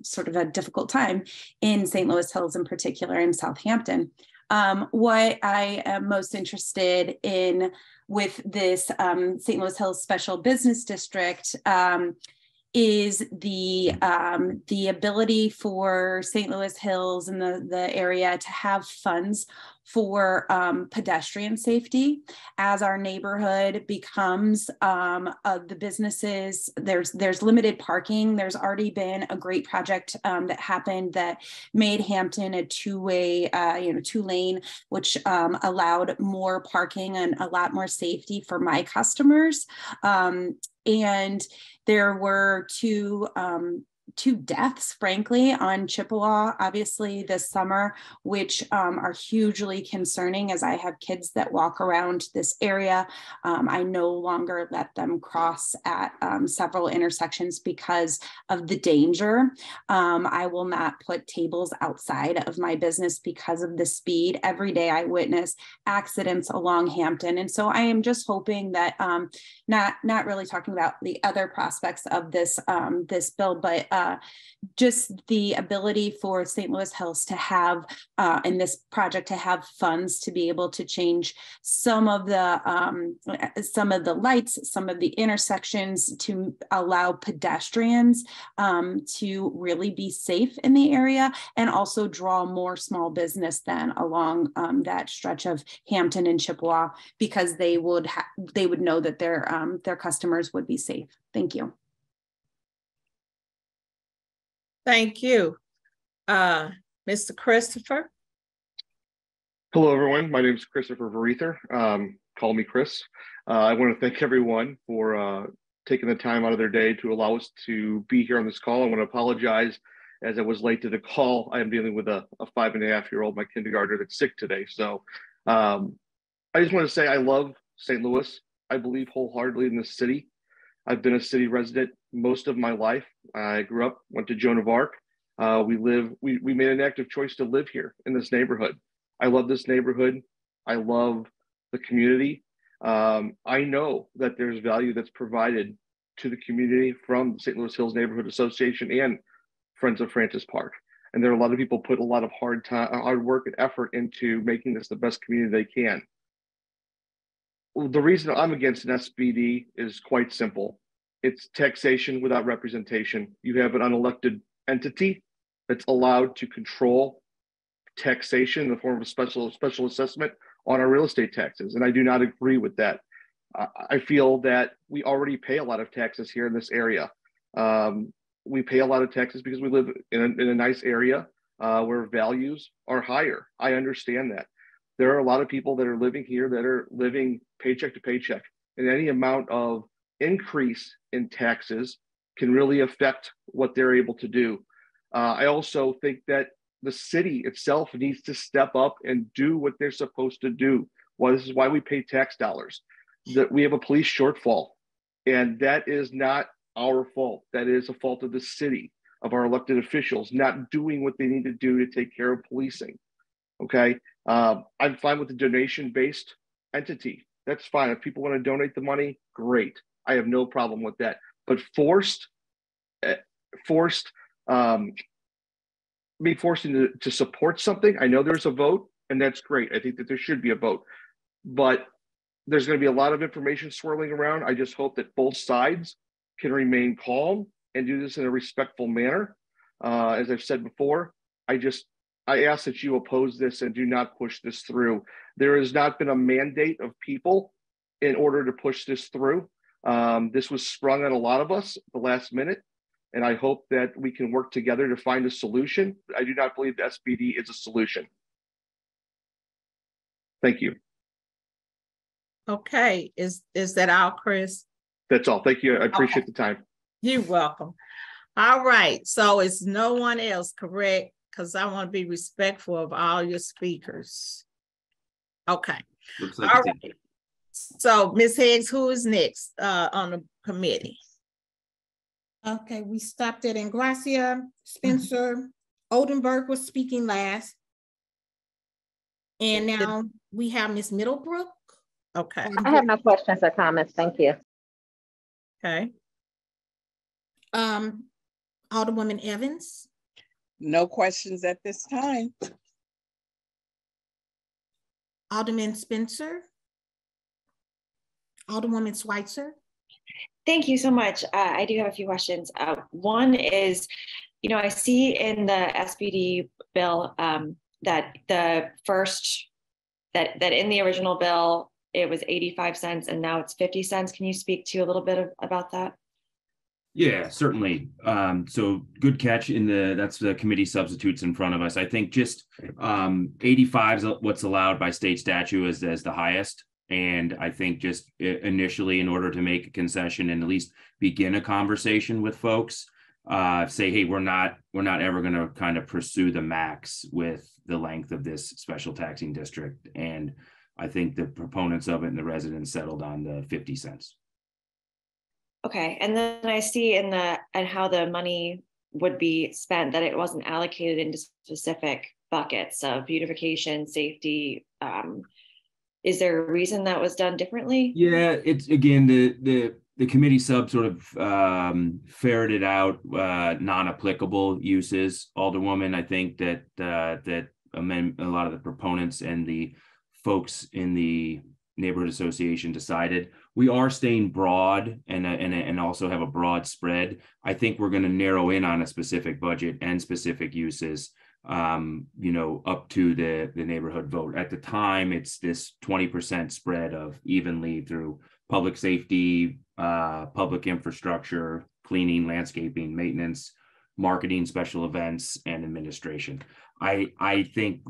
sort of a difficult time in St. Louis Hills, in particular in Southampton. What I am most interested in with this St. Louis Hills Special Business District is the ability for St. Louis Hills and the area to have funds for pedestrian safety as our neighborhood becomes the businesses. There's limited parking. There's already been a great project that happened that made Hampton a two-way, two-lane, which allowed more parking and a lot more safety for my customers. And there were two two deaths, frankly, on Chippewa, obviously this summer, which are hugely concerning as I have kids that walk around this area. I no longer let them cross at several intersections because of the danger. I will not put tables outside of my business because of the speed. Every day I witness accidents along Hampton. And so I am just hoping that, not really talking about the other prospects of this, this bill, but just the ability for St. Louis Hills to have, in this project, to have funds to be able to change some of the lights, some of the intersections, to allow pedestrians to really be safe in the area, and also draw more small business then along that stretch of Hampton and Chippewa, because they would know that their customers would be safe. Thank you. Thank you. Mr. Christopher. Hello, everyone. My name is Christopher Varether. Call me Chris. I want to thank everyone for taking the time out of their day to allow us to be here on this call. I want to apologize as I was late to the call. I am dealing with a 5.5-year-old, my kindergartner, that's sick today. So I just want to say I love St. Louis. I believe wholeheartedly in this city. I've been a city resident most of my life. I grew up, went to Joan of Arc. We made an active choice to live here in this neighborhood. I love this neighborhood. I love the community. I know that there's value that's provided to the community from the St. Louis Hills Neighborhood Association and Friends of Francis Park. And there are a lot of people put a lot of hard work and effort into making this the best community they can. The reason I'm against an SBD is quite simple. It's taxation without representation. You have an unelected entity that's allowed to control taxation in the form of a special assessment on our real estate taxes. And I do not agree with that. I feel that we already pay a lot of taxes here in this area. We pay a lot of taxes because we live in a nice area where values are higher. I understand that. There are a lot of people that are living here that are living paycheck to paycheck, and any amount of increase in taxes can really affect what they're able to do. I also think that the city itself needs to step up and do what they're supposed to do. Well, this is why we pay tax dollars. That we have a police shortfall, and that is not our fault. That is a fault of the city, of our elected officials not doing what they need to do to take care of policing. Okay, I'm fine with the donation-based entity. That's fine. If people want to donate the money, great. I have no problem with that. But being forced to support something, I know there's a vote, and that's great. I think that there should be a vote, but there's going to be a lot of information swirling around. I just hope that both sides can remain calm and do this in a respectful manner. As I've said before, I ask that you oppose this and do not push this through. There has not been a mandate of people in order to push this through. This was sprung on a lot of us at the last minute, and I hope that we can work together to find a solution. I do not believe the SBD is a solution. Thank you. Okay, is that all, Chris? That's all. Thank you. I appreciate the time. You're welcome. All right, so it's no one else, correct? Because I want to be respectful of all your speakers. Okay. Looks like all right. So Ms. Higgs, who is next on the committee? Okay, we stopped at Ingracia, Spencer, Oldenburg was speaking last. And now we have Ms. Middlebrook. Okay. I have no questions or comments. Thank you. Okay. Alderwoman Evans. No questions at this time. Alderman Spencer. Alderwoman Schweitzer. Thank you so much. I do have a few questions. One is, I see in the SBD bill that the first, that in the original bill, it was 85 cents and now it's 50 cents. Can you speak to a little bit about that? Yeah, certainly. So good catch that's the committee substitutes in front of us. I think just 85 is what's allowed by state statute as the highest. And I think just initially, in order to make a concession and at least begin a conversation with folks, say, hey, we're not ever going to kind of pursue the max with the length of this special taxing district. And I think the proponents of it and the residents settled on the 50 cents. Okay, and then I see in how the money would be spent that it wasn't allocated into specific buckets of beautification, safety. Is there a reason that was done differently? Yeah, it's again the committee sub sort of ferreted out non-applicable uses. Alderwoman, I think that a lot of the proponents and the folks in the neighborhood association decided we are staying broad and also have a broad spread. I think we're going to narrow in on a specific budget and specific uses, up to the neighborhood vote. At the time, it's this 20% spread of evenly through public safety, public infrastructure, cleaning, landscaping, maintenance, marketing, special events, and administration. I think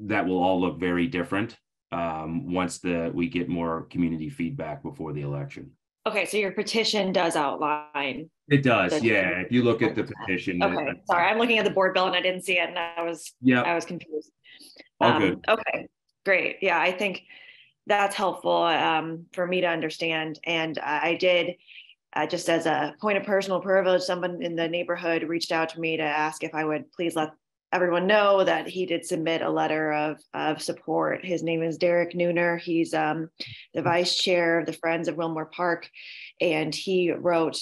that will all look very different once we get more community feedback before the election. Okay, so your petition does outline. It does, yeah. If you look at the petition. Okay, sorry, I'm looking at the board bill and I didn't see it, and I was confused. All good. Okay, great. Yeah, I think that's helpful for me to understand. And I did, just as a point of personal privilege, someone in the neighborhood reached out to me to ask if I would please let everyone know that he did submit a letter of support. His name is Derek Nooner. He's the vice chair of the Friends of Wilmore Park. And he wrote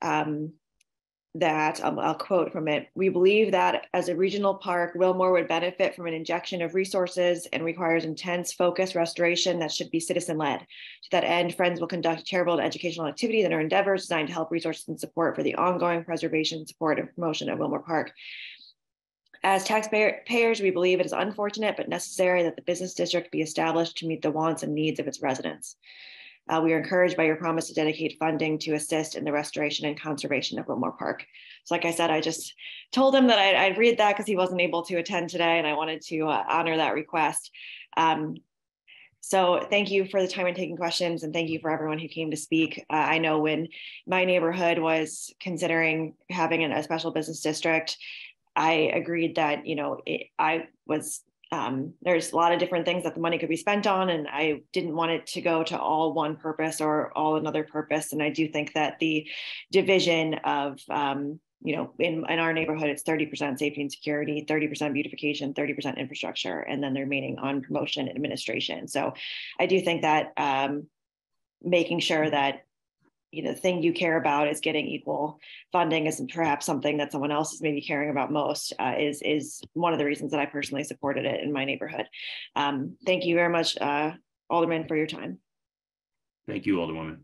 that, I'll quote from it, "We believe that as a regional park, Wilmore would benefit from an injection of resources and requires intense focused restoration that should be citizen-led. To that end, Friends will conduct charitable and educational activities and our endeavors designed to help resources and support for the ongoing preservation, support, and promotion of Wilmore Park. As taxpayers, we believe it is unfortunate but necessary that the business district be established to meet the wants and needs of its residents. We are encouraged by your promise to dedicate funding to assist in the restoration and conservation of Wilmore Park." So like I said, I just told him that I'd read that because he wasn't able to attend today, and I wanted to honor that request. So thank you for the time and taking questions, and thank you for everyone who came to speak. I know when my neighborhood was considering having a special business district, I agreed that, there's a lot of different things that the money could be spent on, and I didn't want it to go to all one purpose or all another purpose. And I do think that the division of, in our neighborhood, it's 30% safety and security, 30% beautification, 30% infrastructure, and then the remaining on promotion and administration. So I do think that making sure that the thing you care about is getting equal funding is perhaps something that someone else is maybe caring about most is one of the reasons that I personally supported it in my neighborhood. Thank you very much, Alderman, for your time. Thank you, Alderwoman.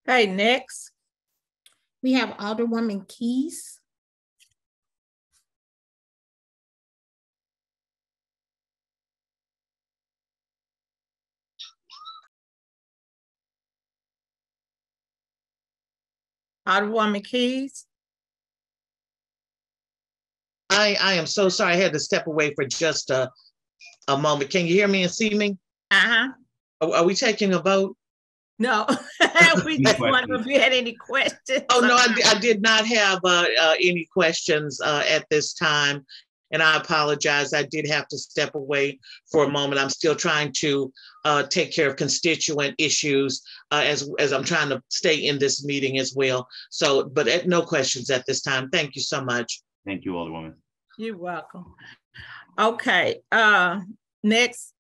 Okay, next. We have Alderwoman Keys. Alderwoman Keys. I am so sorry. I had to step away for just a moment. Can you hear me and see me? Uh-huh. Are we taking a vote? No, we just wonder if you had any questions. Oh, no, I did not have any questions at this time. And I apologize. I did have to step away for a moment. I'm still trying to take care of constituent issues as I'm trying to stay in this meeting as well. So, but no questions at this time. Thank you so much. Thank you, Alderwoman. You're welcome. Okay, next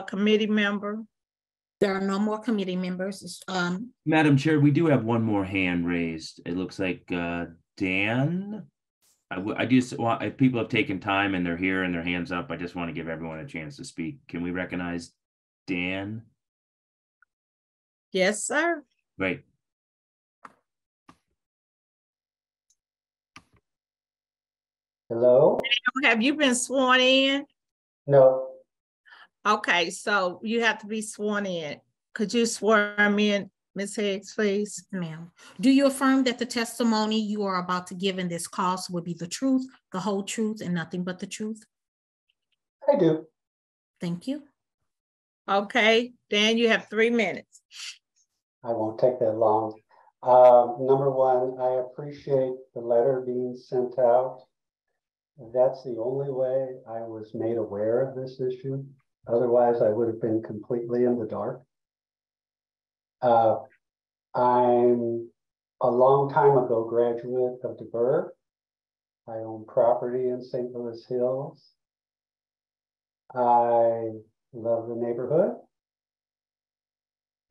committee member. There are no more committee members. Madam Chair, we do have one more hand raised. It looks like Dan. I just want, if people have taken time and they're here and their hands up, I just want to give everyone a chance to speak. Can we recognize Dan? Yes, sir. Great. Hello? Have you been sworn in? No. Okay, so you have to be sworn in. Could you swear me in, Ms. Higgs, please? Ma'am. Do you affirm that the testimony you are about to give in this call will be the truth, the whole truth, and nothing but the truth? I do. Thank you. Okay, Dan, you have 3 minutes. I won't take that long. Number one, I appreciate the letter being sent out. That's the only way I was made aware of this issue. Otherwise, I would have been completely in the dark. I'm a long time ago graduate of the Brewery. I own property in St. Louis Hills. I love the neighborhood.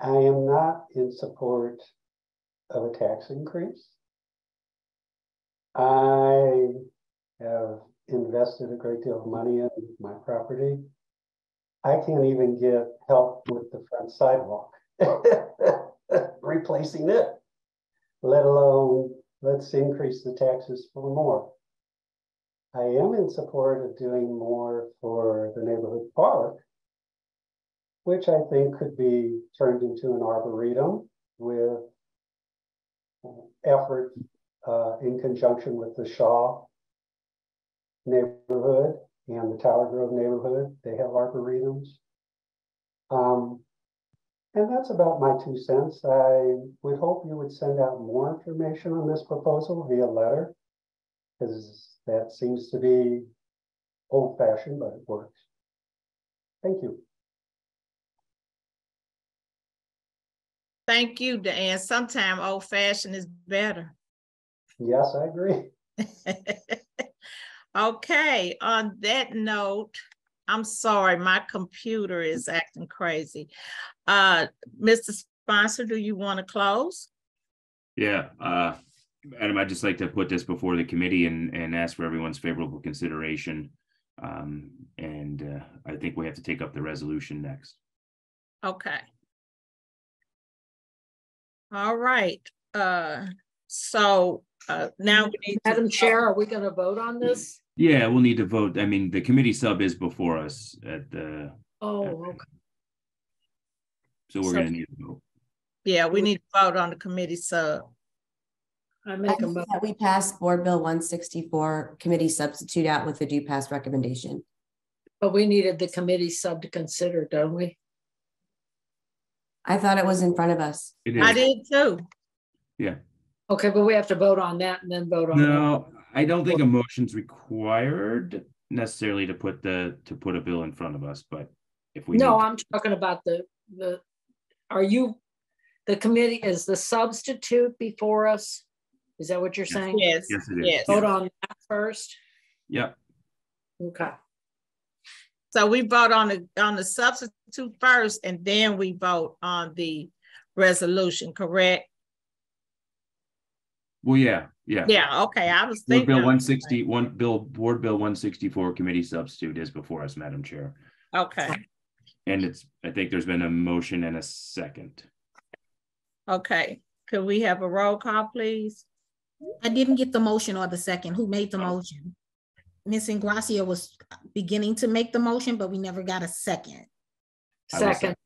I am not in support of a tax increase. I have invested a great deal of money in my property. I can't even get help with the front sidewalk, replacing it, let alone let's increase the taxes for more. I am in support of doing more for the neighborhood park, which I think could be turned into an arboretum with effort in conjunction with the Shaw neighborhood and the Tower Grove neighborhood. They have arboretums. And that's about my 2 cents. I would hope you would send out more information on this proposal via letter, because that seems to be old-fashioned, but it works. Thank you. Thank you, Dan. Sometimes old-fashioned is better. Yes, I agree. Okay, on that note, I'm sorry, my computer is acting crazy. Mr. Sponsor, do you want to close? Yeah, Adam, I'd just like to put this before the committee and ask for everyone's favorable consideration. I think we have to take up the resolution next. Okay. All right. So now we need Madam Chair, are we going to vote on this? Yeah, we'll need to vote. I mean, the committee sub is before us at the. Oh, okay. So we're going to need to vote. Yeah, we need to vote on the committee sub. I make a motion that we pass Board Bill 164 committee substitute out with the do pass recommendation. But we needed the committee sub to consider, don't we? I thought it was in front of us. I did too. Yeah. Okay, but we have to vote on that and then vote on No, I don't think a motion's required necessarily to put a bill in front of us, but if we No, I'm talking about the committee is the substitute before us? Is that what you're saying? Yes. Yes, it is. Yes. Vote on that first. Yep. Okay. So we vote on the substitute first, and then we vote on the resolution, correct? Well, yeah. Yeah, okay. I was Board thinking. Bill 161, Board Bill 164 committee substitute is before us, Madam Chair. Okay. And I think there's been a motion and a second. Okay. Could we have a roll call, please? I didn't get the motion or the second. Who made the motion? Ms. Ingracia was beginning to make the motion, but we never got a second. Second.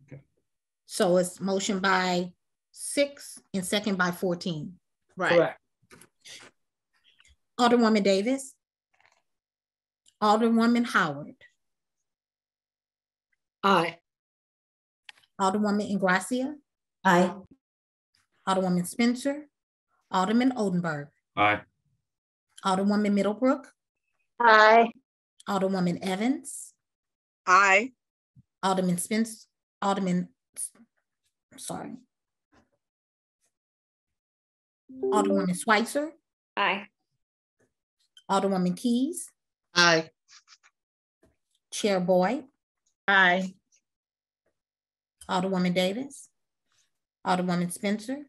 Okay. So it's motion by 6 and second by 14. Right. Correct. Alderwoman Davis. Alderwoman Howard. Aye. Alderwoman Ingracia. Aye. Alderwoman Spencer. Alderman Oldenburg. Aye. Alderwoman Middlebrook. Aye. Alderwoman Evans. Aye. Alderman Spence. Alderwoman Schweitzer. Aye. Alderwoman Keys. Aye. Chair Boyd. Aye. Alderwoman Davis. Alderwoman Spencer.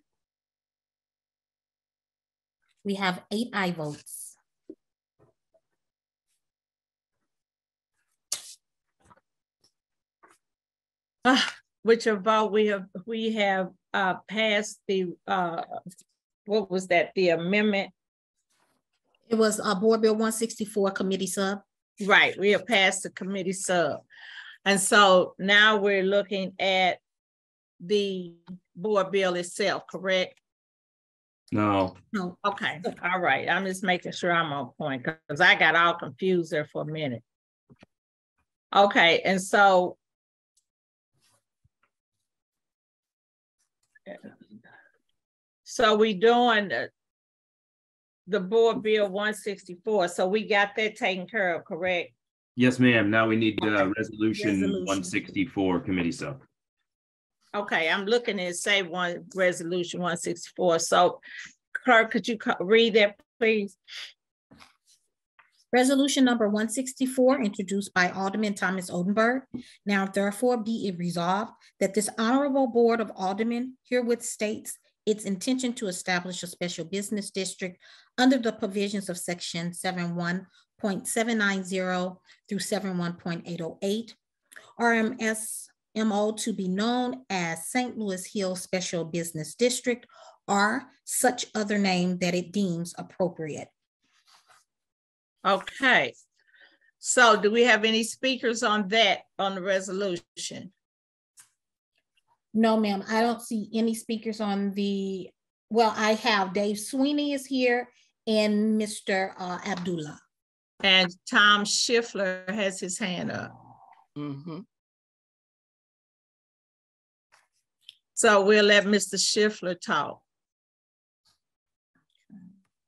We have 8 aye votes. With your vote, we have passed the what was that? The amendment. It was Board Bill 164 committee sub. Right, we have passed the committee sub. And so now we're looking at the board bill itself, correct? No. No. Okay, all right. I'm just making sure I'm on point because I got all confused there for a minute. Okay, and so So we doing the board bill 164. So we got that taken care of, correct? Yes, ma'am. Now we need resolution 164 committee sub. Okay, I'm looking at resolution 164. So clerk, could you read that, please? Resolution number 164, introduced by Alderman Thomas Oldenburg. Now therefore be it resolved that this honorable board of aldermen herewith states its intention to establish a special business district under the provisions of section 71.790 through 71.808, RMSMO to be known as St. Louis Hills Special Business District, or such other name that it deems appropriate. Okay, so do we have any speakers on that, on the resolution? No, ma'am, I don't see any speakers on the, well, I have Dave Sweeney is here and Mr. Abdullah. And Tom Schiffler has his hand up. Mm-hmm. So we'll let Mr. Schiffler talk.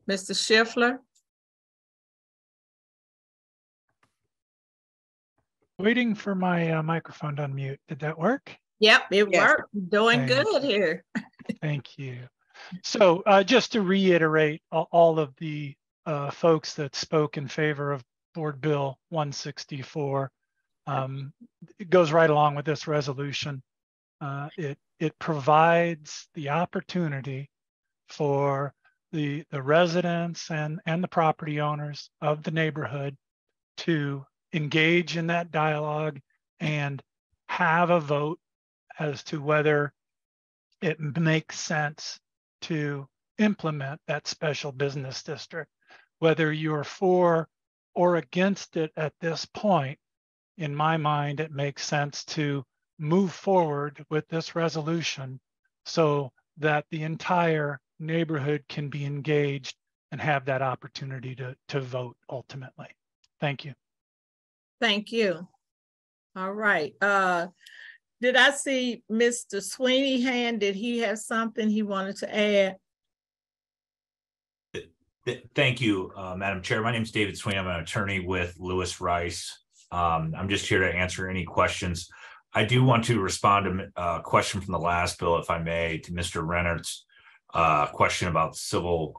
Mr. Schiffler? Waiting for my microphone to unmute. Did that work? Yep, it worked. Doing good here. Thank you. So just to reiterate, all of the folks that spoke in favor of Board Bill 164, it goes right along with this resolution. It provides the opportunity for the residents and the property owners of the neighborhood to engage in that dialogue and have a vote as to whether it makes sense to implement that special business district. Whether you're for or against it at this point, in my mind, it makes sense to move forward with this resolution so that the entire neighborhood can be engaged and have that opportunity to vote ultimately. Thank you. Thank you. All right. Did I see Mr. Sweeney hand? Did he have something he wanted to add? Thank you, Madam Chair. My name is David Sweeney. I'm an attorney with Lewis Rice. I'm just here to answer any questions. I do want to respond to a question from the last bill, if I may, to Mr. Rennert's question about civil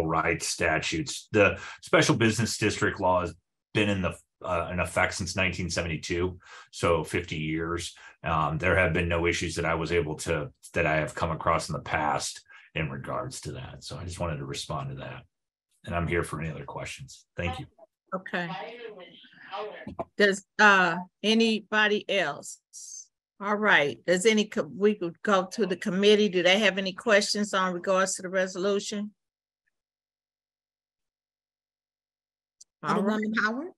rights statutes. The special business district law has been in effect since 1972, so 50 years. There have been no issues that I have come across in the past in regards to that. So I just wanted to respond to that. And I'm here for any other questions. Thank you. Okay. Does anybody else? All right. We could go to the committee. Do they have any questions on regards to the resolution? Alderwoman Howard.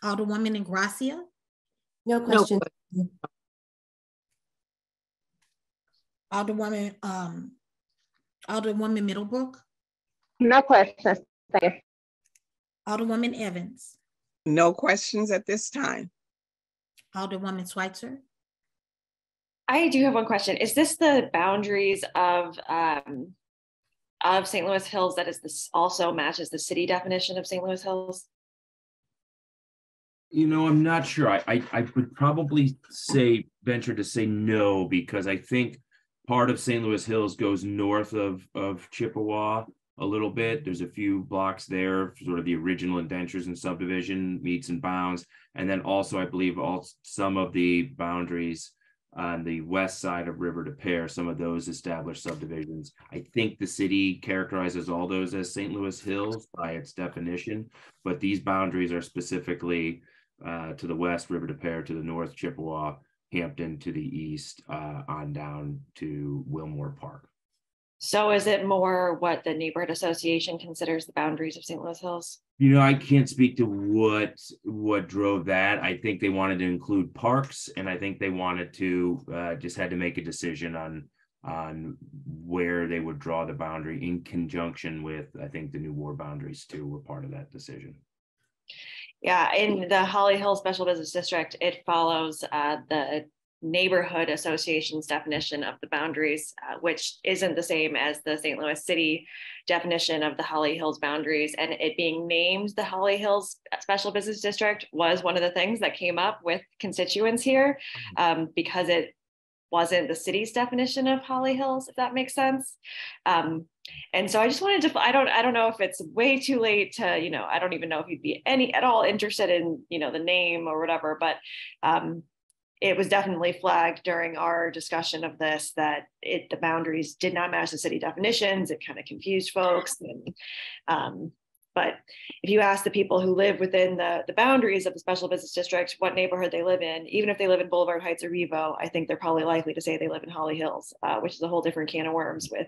Alderwoman Ingracia. No question. Alderwoman Middlebrook. No questions. Thank you. Alderwoman Evans. No questions at this time. Alderwoman Schweitzer. I do have one question. Is this the boundaries of St. Louis Hills that is this also matches the city definition of St. Louis Hills? You know, I'm not sure. I would probably venture to say no, because I think part of St. Louis Hills goes north of Chippewa a little bit. There's a few blocks there, sort of the original indentures and subdivision meets and bounds. And then also, I believe some of the boundaries on the west side of River de Pere, some of those established subdivisions. I think the city characterizes all those as St. Louis Hills by its definition, but these boundaries are specifically to the west, River de Pere, to the north, Chippewa, Hampton to the east, on down to Wilmore Park. So is it more what the neighborhood association considers the boundaries of St. Louis Hills? You know, I can't speak to what drove that. I think they wanted to include parks, and I think they wanted to just had to make a decision on where they would draw the boundary in conjunction with, I think, the new ward boundaries too were part of that decision. Yeah, in the Holly Hill Special Business District, it follows the neighborhood association's definition of the boundaries, which isn't the same as the St. Louis City definition of the Holly Hills boundaries. And it being named the Holly Hills Special Business District was one of the things that came up with constituents here, because it wasn't the city's definition of Holly Hills, if that makes sense. And so I just wanted to, I don't know if it's way too late to, I don't even know if you'd be at all interested in, the name or whatever, but it was definitely flagged during our discussion of this that the boundaries did not match the city definitions. It kind of confused folks. And, but if you ask the people who live within the boundaries of the special business district, what neighborhood they live in, even if they live in Boulevard Heights or Revo, I think they're probably likely to say they live in Holly Hills, which is a whole different can of worms with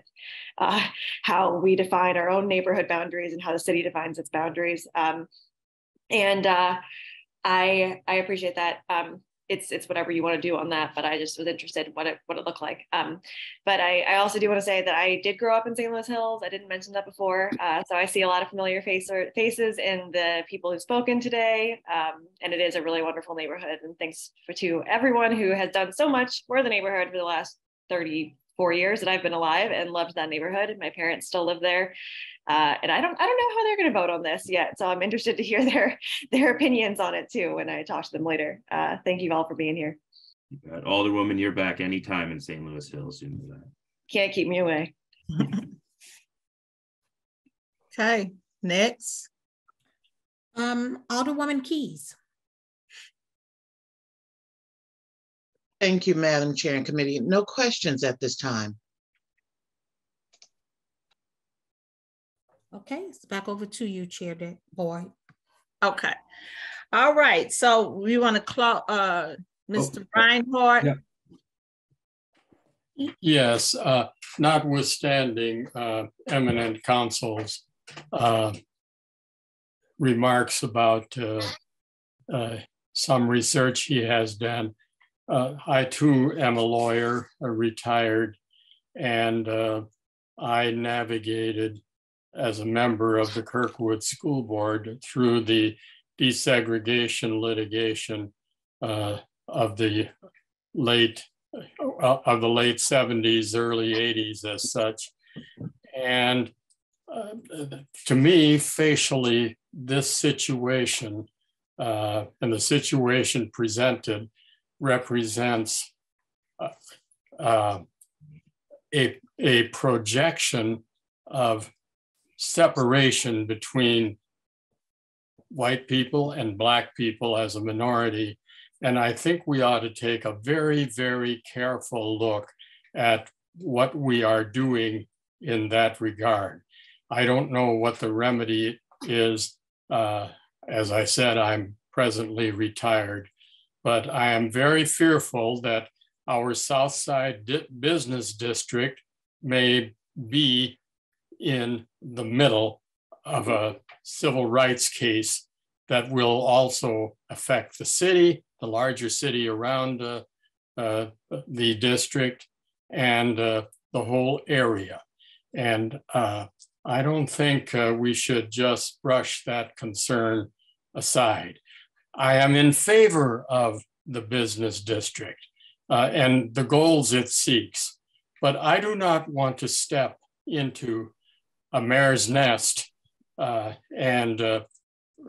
how we define our own neighborhood boundaries and how the city defines its boundaries. I appreciate that. It's whatever you want to do on that, but I just was interested in what it looked like. But I also do want to say that I did grow up in St. Louis Hills. I didn't mention that before. So I see a lot of familiar faces in the people who've spoken today. And it is a really wonderful neighborhood. And thanks to everyone who has done so much for the neighborhood for the last 34 years that I've been alive and loved that neighborhood. My parents still live there. And I don't know how they're going to vote on this yet. So I'm interested to hear their opinions on it too when I talk to them later. Thank you all for being here. Alderwoman, you're back anytime in St. Louis Hills. Can't keep me away. Okay, next. Alderwoman Keys. Thank you, Madam Chair and Committee. No questions at this time. Okay, it's back over to you, Chair Boyd. Okay. All right. So we want to close, Mr. Reinhardt. Yeah. Yes, notwithstanding eminent counsel's remarks about some research he has done, I too am a lawyer, a retired, and I navigated as a member of the Kirkwood School Board through the desegregation litigation of the late 70s, early 80s as such. And to me, facially, this situation and the situation presented represents a projection of separation between white people and Black people as a minority. And I think we ought to take a very, very careful look at what we are doing in that regard. I don't know what the remedy is. As I said, I'm presently retired, but I am very fearful that our Southside Business District may be in the middle of a civil rights case that will also affect the city, the larger city around the district, and the whole area. And I don't think we should just brush that concern aside. I am in favor of the business district and the goals it seeks, but I do not want to step into a mare's nest and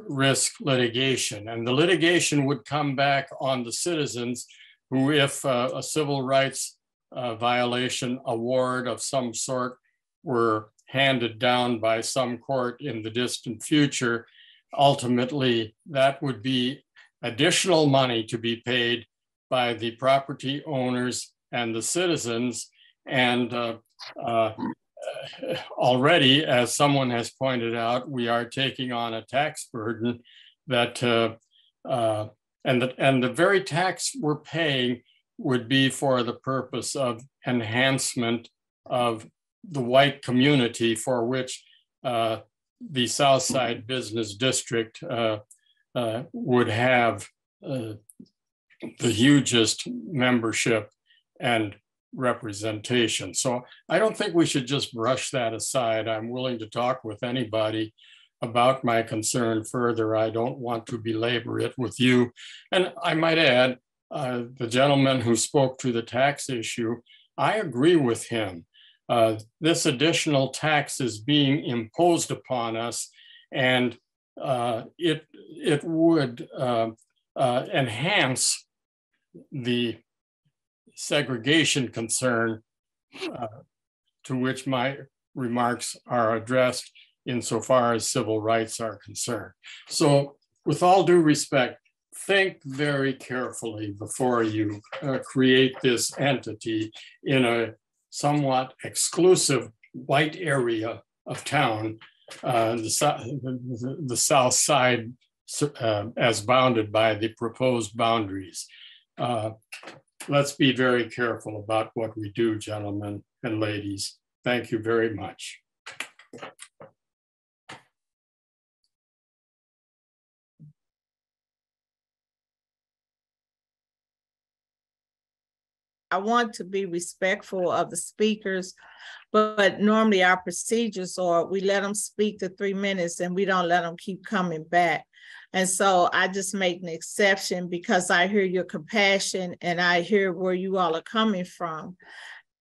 risk litigation. And the litigation would come back on the citizens who, if a civil rights violation award of some sort were handed down by some court in the distant future, ultimately that would be additional money to be paid by the property owners and the citizens. And already, as someone has pointed out, we are taking on a tax burden that, and the very tax we're paying would be for the purpose of enhancement of the white community for which the Southside Business District would have the hugest membership and representation. So I don't think we should just brush that aside. I'm willing to talk with anybody about my concern further. I don't want to belabor it with you. And I might add, the gentleman who spoke to the tax issue, I agree with him. This additional tax is being imposed upon us, and it would enhance the segregation concern to which my remarks are addressed insofar as civil rights are concerned. So with all due respect, think very carefully before you create this entity in a somewhat exclusive white area of town, the south side as bounded by the proposed boundaries. Let's be very careful about what we do, gentlemen and ladies. Thank you very much. I want to be respectful of the speakers, but normally our procedures are we let them speak to 3 minutes and we don't let them keep coming back. And so I just make an exception because I hear your compassion and I hear where you all are coming from.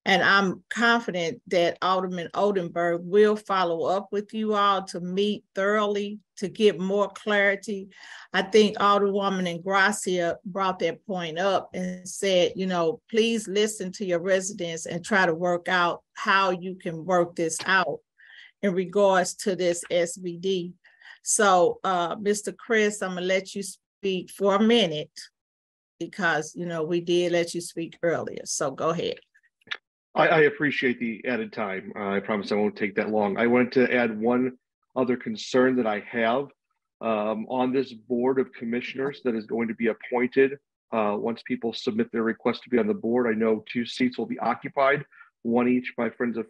And I'm confident that Alderman Oldenburg will follow up with you all to meet thoroughly to get more clarity. I think Alderwoman and Gracia brought that point up and said, you know, please listen to your residents and try to work out how you can work this out in regards to this SBD. So, Mr. Chris, I'm gonna let you speak for a minute because, you know, we did let you speak earlier. So go ahead. I appreciate the added time. I promise I won't take that long. I wanted to add one other concern that I have on this board of commissioners that is going to be appointed once people submit their request to be on the board. I know 2 seats will be occupied, one each by Friends of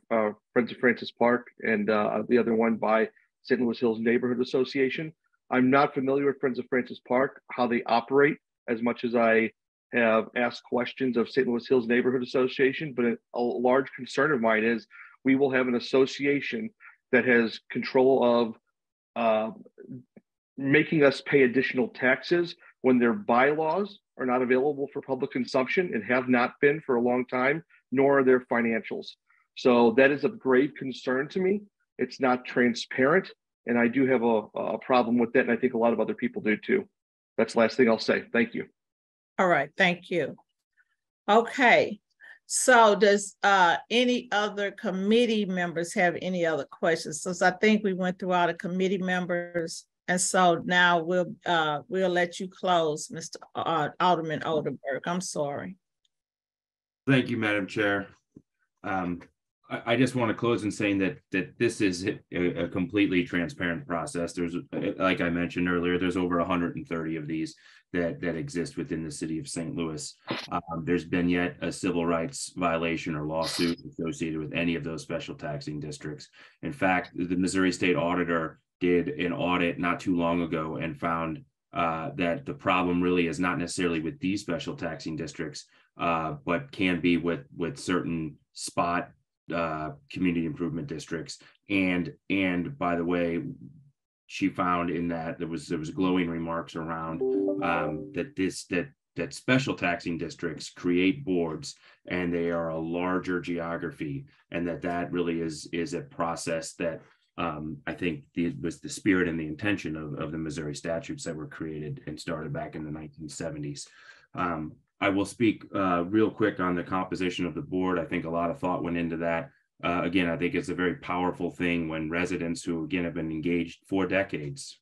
Francis Park and the other one by St. Louis Hills Neighborhood Association. I'm not familiar with Friends of Francis Park, how they operate, as much as I have asked questions of St. Louis Hills Neighborhood Association, but a large concern of mine is we will have an association that has control of making us pay additional taxes when their bylaws are not available for public consumption and have not been for a long time, nor are their financials. So that is of grave concern to me. It's not transparent, and I do have a problem with that, and I think a lot of other people do too. That's the last thing I'll say. Thank you. All right, thank you. Okay, so does any other committee members have any other questions? So I think we went through all the committee members, and so now we'll let you close, Mr. Alderman Oldenburg. I'm sorry. Thank you, Madam Chair. I just want to close in saying that this is a completely transparent process. There's, like I mentioned earlier, there's over 130 of these that exist within the city of St. Louis. There's been yet a civil rights violation or lawsuit associated with any of those special taxing districts. In fact, the Missouri State Auditor did an audit not too long ago and found that the problem really is not necessarily with these special taxing districts, but can be with certain spot community improvement districts. And by the way, she found in that there was glowing remarks around that special taxing districts create boards and they are a larger geography, and that really is a process that I think was the spirit and the intention of the Missouri statutes that were created and started back in the 1970s. I will speak real quick on the composition of the board. I think a lot of thought went into that. Again, I think it's a very powerful thing when residents who, again, have been engaged for decades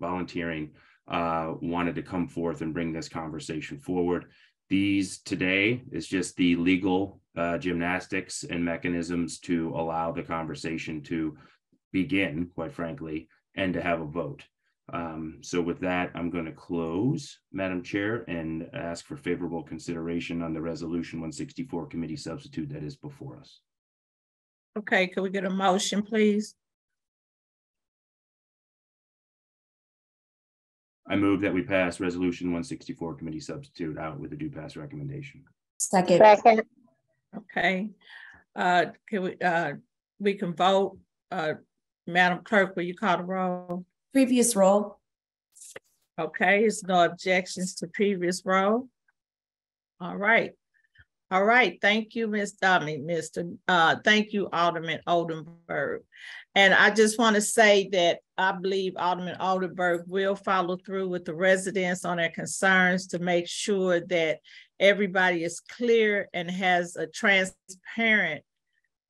volunteering, wanted to come forth and bring this conversation forward. These today is just the legal gymnastics and mechanisms to allow the conversation to begin, quite frankly, and to have a vote. So with that, I'm going to close, Madam Chair, and ask for favorable consideration on the Resolution 164 committee substitute that is before us. Okay, can we get a motion, please? I move that we pass Resolution 164 committee substitute out with a do pass recommendation. Second. Okay, can we can vote. Madam Clerk, will you call the roll? Previous roll. Okay, there's no objections to previous roll. All right. All right, thank you, thank you, Alderman Oldenburg. And I just want to say that I believe Alderman Oldenburg will follow through with the residents on their concerns to make sure that everybody is clear and has a transparent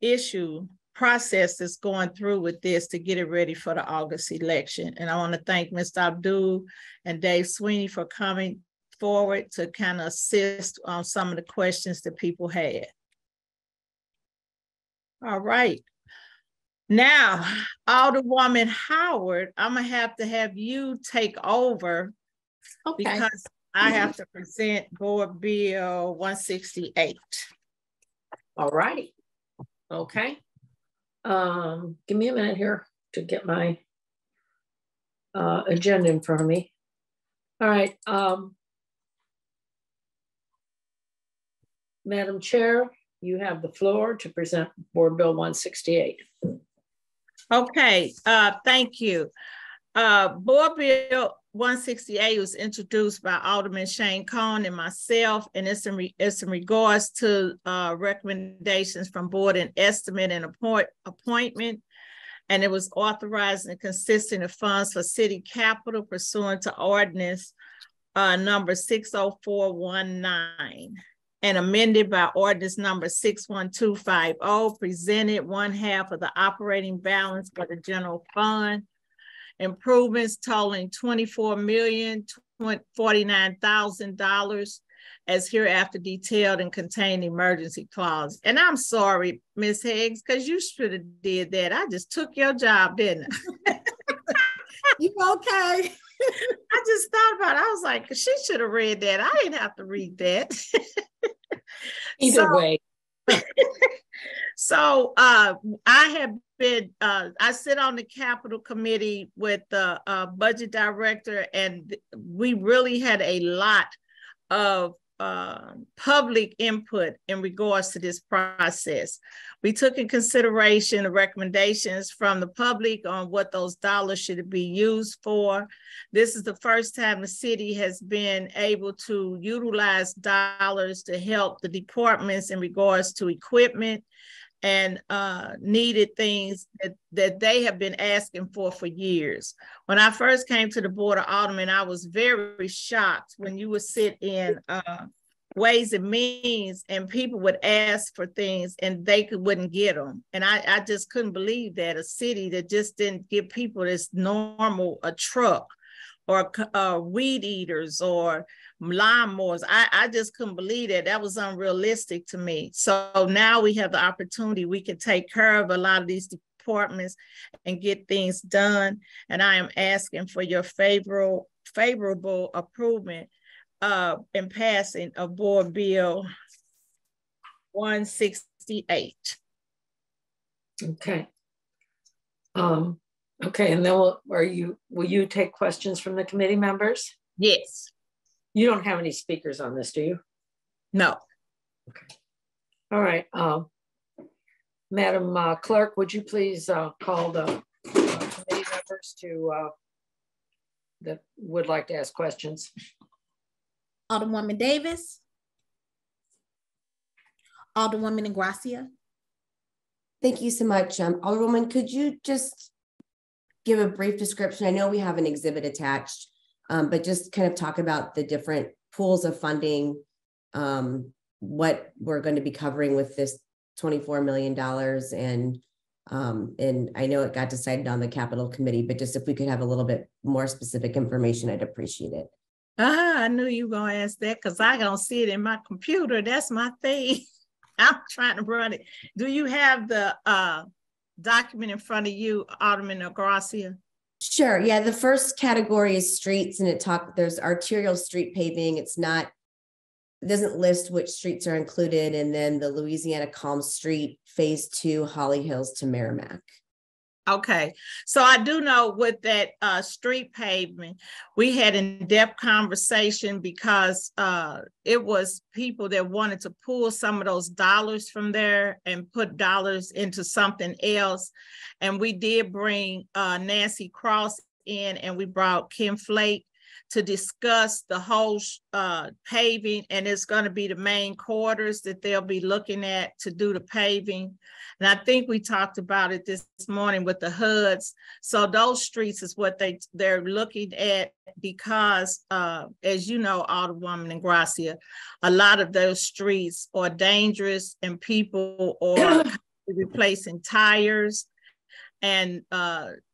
issue process that's going through with this to get it ready for the August election. And I want to thank Mr. Abdul and Dave Sweeney for coming forward to kind of assist on some of the questions that people had. All right. Now, Alderwoman Howard, I'm gonna have to have you take over because I have to present Board Bill 168. All right. Okay. Give me a minute here to get my agenda in front of me. All right. Madam Chair, you have the floor to present Board Bill 168. Okay, thank you. Board Bill 168 was introduced by Alderman Shane Cohn and myself, and it's in regards to recommendations from board and estimate and appointment, and it was authorizing and consisting of funds for city capital pursuant to ordinance number 60419. And amended by ordinance number 61250, presented one half of the operating balance for the general fund. Improvements totaling $24,049,000 as hereafter detailed and contained emergency clause. And I'm sorry, Ms. Higgs, because you should have did that. I just took your job, didn't I? You okay? I just thought about it. I was like, she should have read that. I didn't have to read that. Either way. So I have been, I sit on the Capital Committee with the budget director, and we really had a lot of public input in regards to this process. We took in consideration the recommendations from the public on what those dollars should be used for. This is the first time the city has been able to utilize dollars to help the departments in regards to equipment and needed things that they have been asking for years. When I first came to the Board of Aldermen, I was very shocked when you would sit in Ways and Means and people would ask for things and they wouldn't get them. And I just couldn't believe that a city that just didn't give people this normal, a truck or weed eaters or lawnmowers. I just couldn't believe that. That was unrealistic to me. So now we have the opportunity. We can take care of a lot of these departments and get things done. And I am asking for your favorable approval in passing of Board Bill 168. Okay. Okay, and then will you take questions from the committee members? Yes. You don't have any speakers on this, do you? No. Okay. All right. Madam Clerk, would you please call the committee members that would like to ask questions? Alderwoman Davis. Alderwoman Ingracia. Thank you so much. Alderwoman, could you just give a brief description? I know we have an exhibit attached, but just kind of talk about the different pools of funding, what we're going to be covering with this $24 million. And I know it got decided on the Capital Committee, but just if we could have a little bit more specific information, I'd appreciate it. I knew you were going to ask that because I don't see it in my computer. That's my thing. I'm trying to run it. Do you have the document in front of you, Alderman Ingracia? Sure. Yeah. The first category is streets, and there's arterial street paving. It doesn't list which streets are included. And then the Louisiana Calm Street Phase 2, Holly Hills to Merrimack. Okay, so I do know with that street pavement, we had in-depth conversation because it was people that wanted to pull some of those dollars from there and put dollars into something else. And we did bring Nancy Cross in, and we brought Kim Flake to discuss the whole paving, and it's going to be the main quarters that they'll be looking at to do the paving. And I think we talked about it this morning with the HUDs. So those streets is what they're looking at because, as you know, Alderwoman and Gracia, a lot of those streets are dangerous and people are replacing tires. And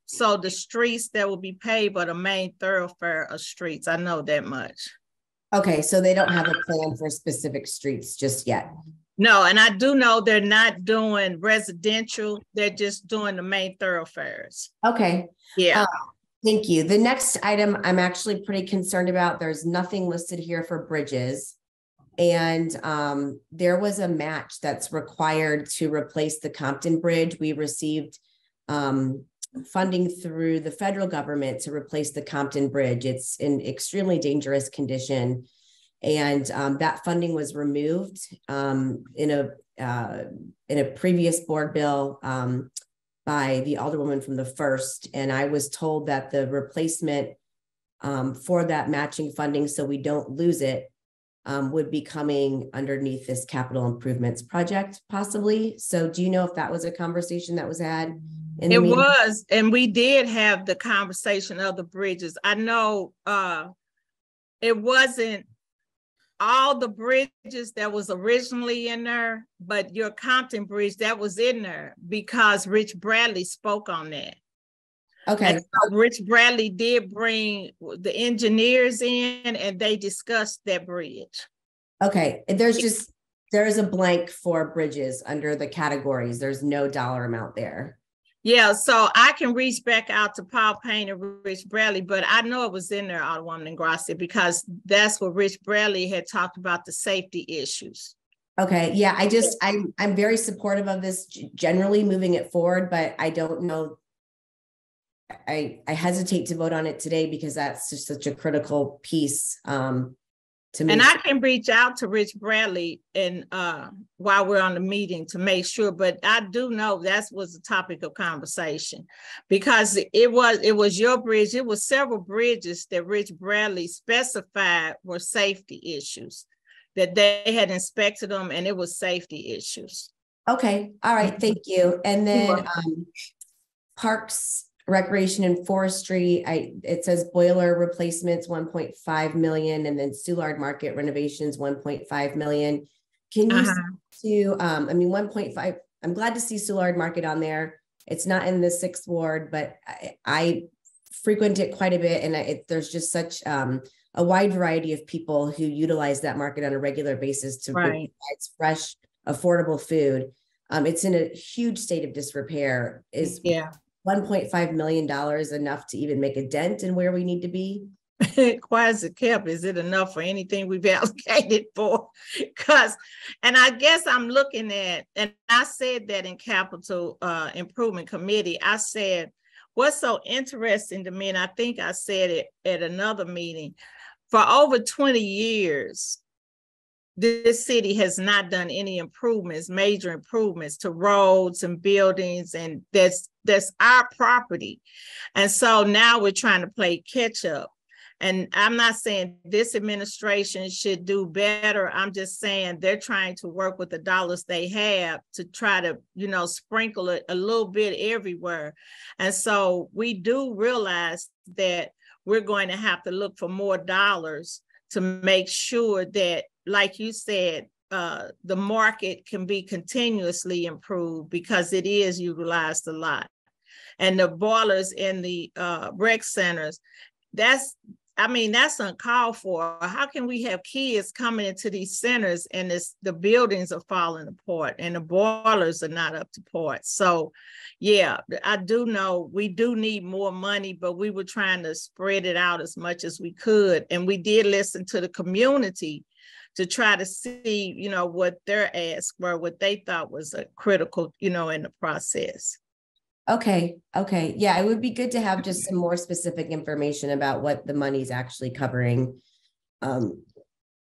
so the streets that will be paved are the main thoroughfare of streets. I know that much. Okay, so they don't have a plan for specific streets just yet. No, and I do know they're not doing residential. They're just doing the main thoroughfares. Okay. Yeah. Thank you. The next item I'm actually pretty concerned about. There's nothing listed here for bridges. And there was a match that's required to replace the Compton Bridge. We received funding through the federal government to replace the Compton Bridge. It's in extremely dangerous condition. And that funding was removed in a previous board bill by the Alderwoman from the 1st. And I was told that the replacement for that matching funding, so we don't lose it, would be coming underneath this capital improvements project, possibly. So do you know if that was a conversation that was had? It was, and we did have the conversation of the bridges. I know it wasn't all the bridges that was originally in there, but your Compton Bridge, that was in there because Rich Bradley spoke on that. Okay. And so Rich Bradley did bring the engineers in and they discussed that bridge. Okay, there's a blank for bridges under the categories. There's no dollar amount there. Yeah, so I can reach back out to Paul Payne and Rich Bradley, but I know it was in there, Alderwoman and Gracia, because that's what Rich Bradley had talked about, the safety issues. Okay, yeah, I'm very supportive of this generally moving it forward, but I don't know. I hesitate to vote on it today because that's just such a critical piece to me. And I can reach out to Rich Bradley and while we're on the meeting to make sure, but I do know that was the topic of conversation because it was your bridge. It was several bridges that Rich Bradley specified were safety issues, that they had inspected them and it was safety issues. Okay, all right, thank you. And then Parks, Recreation and Forestry, it says boiler replacements 1.5 million, and then Soulard Market renovations 1.5 million. Can you to 1.5? I'm glad to see Soulard Market on there. It's not in the 6th ward, but I frequent it quite a bit, and there's just such a wide variety of people who utilize that market on a regular basis to provide fresh, affordable food. It's in a huge state of disrepair. Is $1.5 million enough to even make a dent in where we need to be? Why is it kept? Is it enough for anything we've allocated for? And I guess I'm looking at, and I said that in Capital Improvement Committee, I said, what's so interesting to me, and I think I said it at another meeting, for over 20 years, this city has not done any improvements, major improvements to roads and buildings, and that's our property. And so now we're trying to play catch up. And I'm not saying this administration should do better. I'm just saying they're trying to work with the dollars they have to try to, sprinkle it a little bit everywhere. And so we do realize that we're going to have to look for more dollars to make sure that, like you said, the market can be continuously improved because it is utilized a lot. And the boilers in the rec centers, that's uncalled for. How can we have kids coming into these centers and the buildings are falling apart and the boilers are not up to par? So yeah, I do know we do need more money, but we were trying to spread it out as much as we could. And we did listen to the community to try to see, what their asks were, what they thought was a critical, in the process. Okay. Yeah, it would be good to have just some more specific information about what the money's actually covering.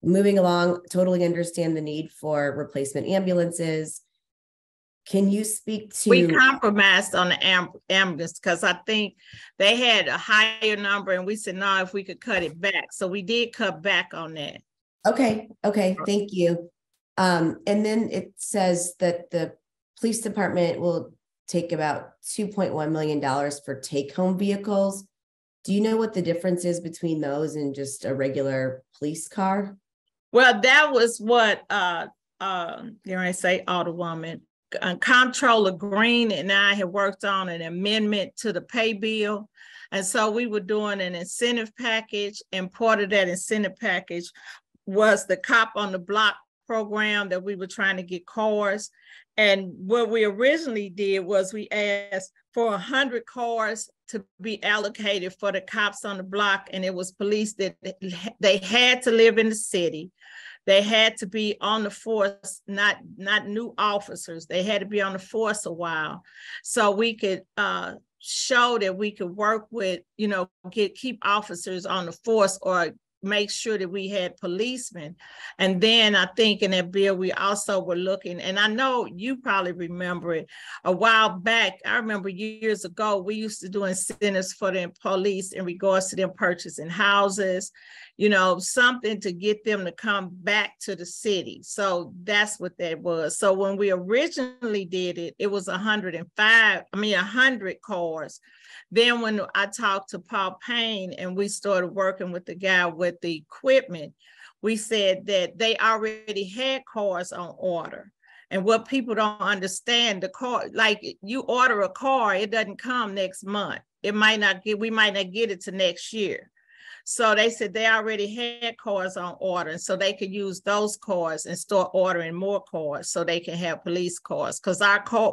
Moving along, totally understand the need for replacement ambulances. Can you speak to? We compromised on the ambulance because I think they had a higher number and we said, no, if we could cut it back. So we did cut back on that. Okay, thank you. And then it says that the police department will take about $2.1 million for take-home vehicles. Do you know what the difference is between those and just a regular police car? Well, that was what, Alderwoman, Comptroller Green and I had worked on an amendment to the pay bill. And so we were doing an incentive package, and part of that incentive package was the Cop on the Block program that we were trying to get cars. And what we originally did was we asked for 100 cars to be allocated for the cops on the block. And it was police that they had to live in the city. They had to be on the force, not new officers. They had to be on the force a while. So we could show that we could work with, keep officers on the force or make sure that we had policemen. And then I think in that bill, we also were looking, and I know you probably remember it, a while back, I remember years ago, we used to do incentives for the police in regards to them purchasing houses, something to get them to come back to the city. So that's what that was. So when we originally did it, it was 100 cars. Then when I talked to Paul Payne and we started working with the guy with the equipment, we said that they already had cars on order. And what people don't understand, the car, like you order a car, it doesn't come next month. We might not get it to next year. So they said they already had cars on order, and so they could use those cars and start ordering more cars so they can have police cars, because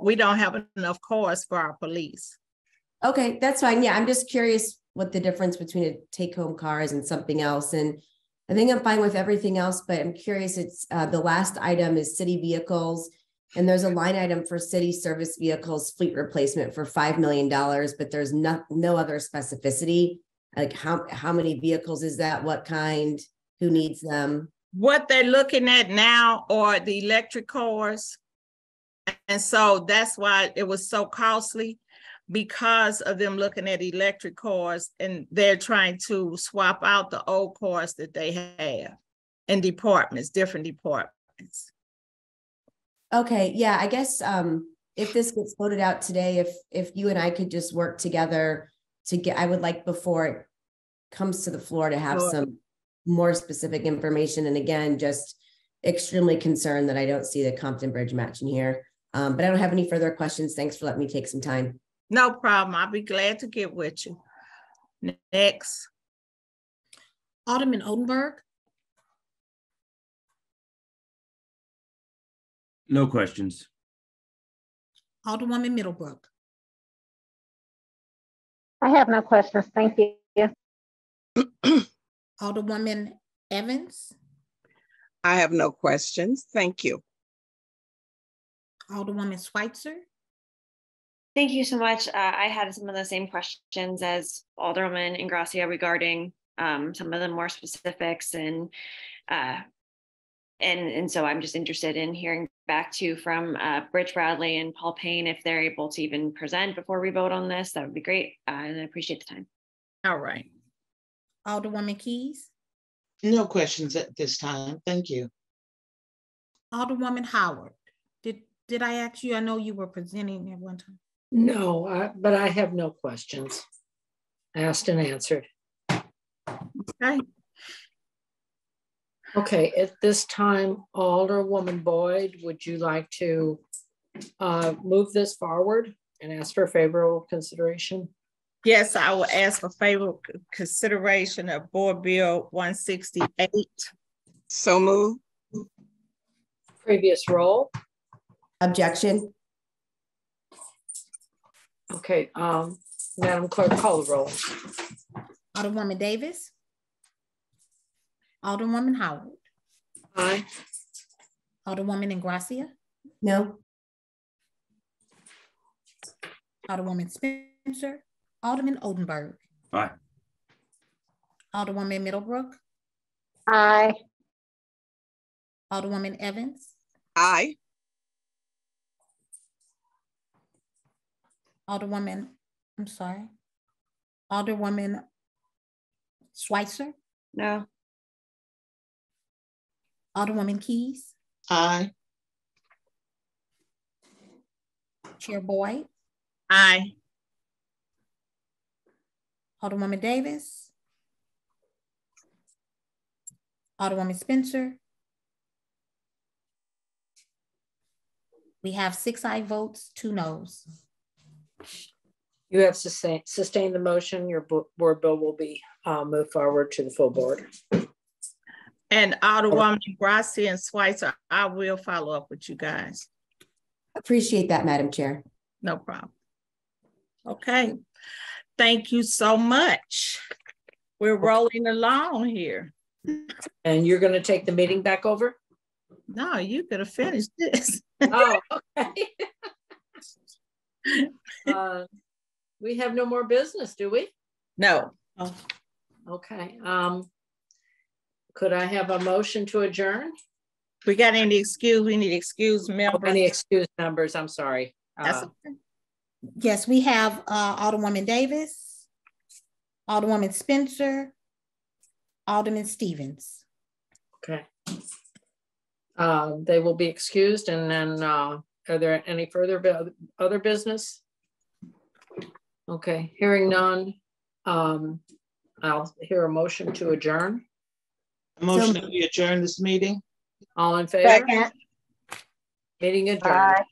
we don't have enough cars for our police. Okay, that's fine. Yeah, I'm just curious what the difference between a take-home car is and something else. And I think I'm fine with everything else, but I'm curious, it's the last item is city vehicles. And there's a line item for city service vehicles, fleet replacement for $5 million, but there's no other specificity. Like how many vehicles is that? What kind? Who needs them? What they're looking at now are the electric cars. And so that's why it was so costly, because of them looking at electric cars, and they're trying to swap out the old cars that they have in different departments. Okay, yeah, I guess if this gets voted out today, if you and I could just work together I would like, before it comes to the floor, to have some more specific information. And again, just extremely concerned that I don't see the Compton Bridge match in here. But I don't have any further questions. Thanks for letting me take some time. No problem. I'll be glad to get with you. Next. Alderman Oldenburg. No questions. Alderwoman Middlebrook. I have no questions. Thank you. Alderwoman Evans. I have no questions. Thank you. Alderwoman Schweitzer. Thank you so much. I had some of the same questions as Alderman Ingracia regarding some of the more specifics, and so I'm just interested in hearing back from Rich Bradley and Paul Payne, if they're able to even present before we vote on this. That would be great, and I appreciate the time. All right. Alderwoman Keys. No questions at this time. Thank you. Alderwoman Howard. Did I ask you? I know you were presenting at one time. No, but I have no questions. Asked and answered. Okay. Okay, at this time, Alderwoman Boyd, would you like to move this forward and ask for favorable consideration? Yes, I will ask for favorable consideration of Board Bill 168. So move. Previous roll. Objection. Okay, Madam Clerk, call the roll. Alderwoman Davis. Alderwoman Howard. Aye. Alderwoman Ingracia. No. Alderwoman Spencer, Alderman Oldenburg, Aye. Alderwoman Middlebrook, Aye. Alderwoman Evans, Aye. Alderwoman Schweitzer, No. Alderwoman Keys, Aye. Chair Boyd, Aye. Alderwoman Davis, Alderwoman Spencer. We have 6 aye votes, 2 noes. You have sustained the motion. Your board bill will be moved forward to the full board. And Alderwoman Grassi and Schweitzer, I will follow up with you guys. Appreciate that, Madam Chair. No problem. Okay. Thank you so much. We're rolling along here. And you're going to take the meeting back over? No, you could have finished this. Oh, okay. We have no more business, do we? No. Oh. Okay. Could I have a motion to adjourn? We got any excuse? We need excuse members. Any excused members? I'm sorry. That's okay. Yes, we have Alderwoman Davis, Alderwoman Spencer, Alderman Stevens. Okay. They will be excused, and then are there any further other business? Okay, hearing none. I'll hear a motion to adjourn. A motion that we adjourn this meeting. All in favor? Second. Meeting adjourned. Aye.